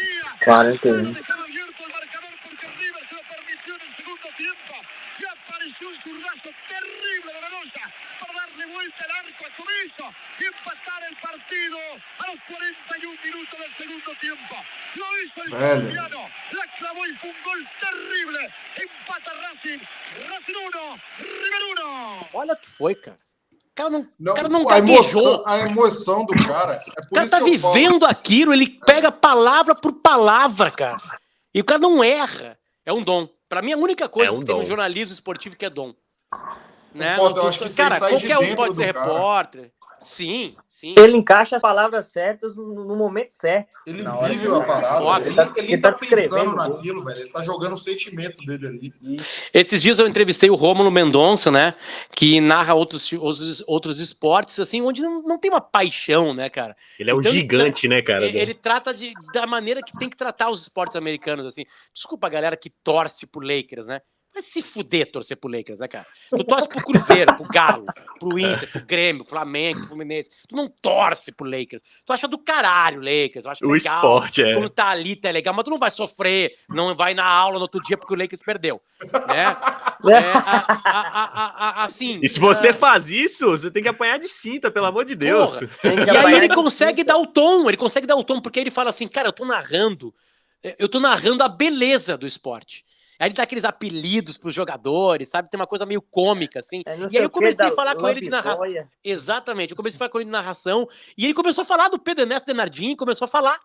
41. Dejaba abierto el marcador porque River se lo permitió en el segundo tiempo. Y apareció un zurdazo terrible de Bedoya para darle vuelta el arco a Comiso y empatar el partido a los 41 minutos del segundo tiempo. Lo hizo el colombiano, la clavó y fue un gol terrible. Empata Racing, Racing 1, River 1. Olha o que foi, cara. O cara Não, não a gaguejou. a emoção do cara. É por O cara isso tá que eu falo. vivendo aquilo, ele pega palavra por palavra, cara. E o cara não erra. É um dom. Pra mim, a única coisa que tem no jornalismo esportivo que é dom. Né? Pô, eu acho que isso aí cara, sai de qualquer um dentro pode do ser cara. repórter. Sim. Ele encaixa as palavras certas no momento certo. Ele Na hora vive que a ele- parada. foda. Ele tá Ele tá pensando descrevendo, naquilo, velho. Ele tá jogando o sentimento dele ali. Esses dias eu entrevistei o Rômulo Mendonça, né? Que narra outros esportes, assim, onde não tem uma paixão, né, cara? Ele é um Então, gigante, né, cara? Ele trata da maneira que tem que tratar os esportes americanos, assim. Desculpa a galera que torce pro Lakers, né? Vai se fuder torcer pro Lakers, né, cara? Tu torce pro Cruzeiro, pro Galo, pro Inter, pro Grêmio, pro Flamengo, pro Fluminense. Tu não torce pro Lakers. Tu acha do caralho o Lakers. Eu acho O legal. esporte, é. Quando tá ali, tá legal. Mas tu não vai sofrer, não vai na aula no outro dia porque o Lakers perdeu, né? Assim... E se você faz isso, você tem que apanhar de cinta, pelo amor de Deus. Porra. Tem que E aí apanhar ele de consegue dar o tom, porque ele fala assim, cara, eu tô narrando a beleza do esporte. Aí ele dá aqueles apelidos pros jogadores, sabe? Tem uma coisa meio cômica, assim. E aí eu comecei a falar com ele de narração. Exatamente, eu comecei a falar com ele de narração, e ele começou a falar do Pedro Ernesto Denardim, começou a falar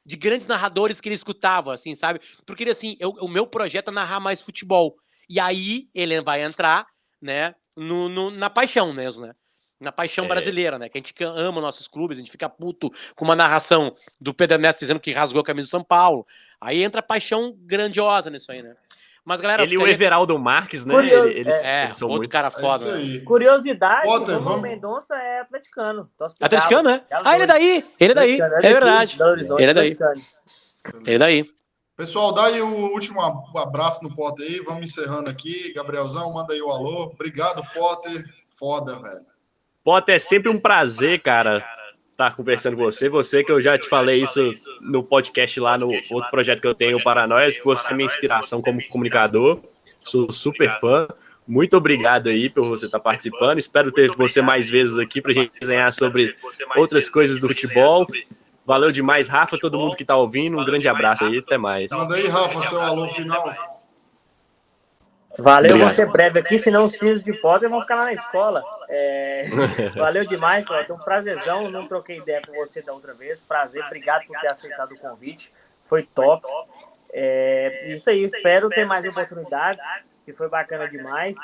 de grandes narradores que ele escutava, assim, sabe? Porque ele, assim, o meu projeto é narrar mais futebol. E aí ele vai entrar, né, na paixão mesmo, né? Na paixão brasileira, né? Que a gente ama nossos clubes, a gente fica puto com uma narração do Pedro Ernesto dizendo que rasgou a camisa do São Paulo. Aí entra a paixão grandiosa nisso aí, né? Mas, galera... Ele e o Everaldo Marques, né? Curioso, Eles são outro muito... cara É foda. isso Né? aí. Curiosidade, Potter, o Rômulo vamos- Mendonça é atleticano. Torce pro Atleticano, Galo. né? Galo Ah, ele é dois. daí, ele é daí. Atleticano, É daqui, verdade. Belo Horizonte, Ele é daí. atleticano. Ele é daí. Pessoal, dá aí o último abraço no Potter aí. Vamos encerrando aqui. Gabrielzão, manda aí o alô. Obrigado, Potter. Foda, velho. Potter, é sempre um prazer, cara, estar conversando com você. Você que eu já te falei isso no podcast lá, no outro projeto que eu tenho, o Paranóias, que você é minha inspiração como comunicador. Sou super fã. Muito obrigado aí por você estar participando. Espero ter você mais vezes aqui para a gente desenhar sobre outras coisas do futebol. Valeu demais, Rafa, todo mundo que tá ouvindo. Um grande abraço aí, até mais. Manda aí, Rafa, seu alô final. Valeu, Obrigado. vou ser breve aqui, senão os filhos de Potter vão ficar lá na escola. Valeu demais, Cláudio. Foi um prazerzão. Não troquei ideia com você da outra vez. Prazer, obrigado por ter aceitado o convite. Foi top. Isso aí, espero ter mais oportunidades, que foi bacana demais.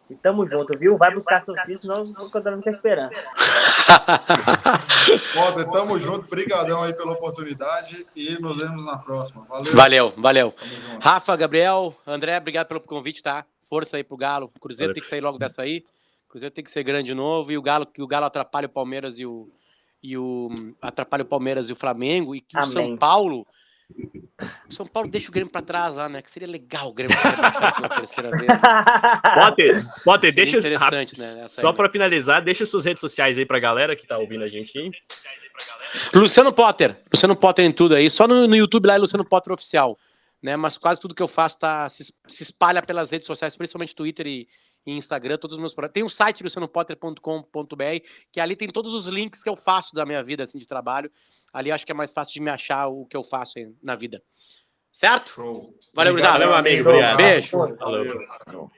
E tamo junto, viu? Vai buscar seus filhos, senão eu não tô contando com a esperança. Potter, tamo junto. Brigadão aí pela oportunidade e nos vemos na próxima. Valeu. Valeu. Tamo junto. Rafa, Gabriel, André, obrigado pelo convite, tá? Força aí pro Galo. O Cruzeiro tem que sair logo dessa aí. O Cruzeiro tem que ser grande de novo. E o Galo atrapalha o Palmeiras atrapalha o Palmeiras e o Flamengo. E que o São Paulo deixa o Grêmio pra trás lá, né? Que seria legal o Grêmio ser rebaixado pela terceira vez. Potter, deixa interessante, né? Só pra finalizar, deixa suas redes sociais aí pra galera que tá ouvindo a gente aí. Luciano Potter em tudo aí. Só no YouTube lá é Luciano Potter Oficial, né? Mas quase tudo que eu faço se espalha pelas redes sociais, principalmente Twitter e Instagram, todos os meus projetos. Tem um site, lucianopotter.com.br, que ali tem todos os links que eu faço da minha vida, assim, de trabalho. Ali acho que é mais fácil de me achar o que eu faço na vida. Certo? Show. Valeu, gurizada. Valeu, amigo. Show. Obrigado. Beijo. Falou.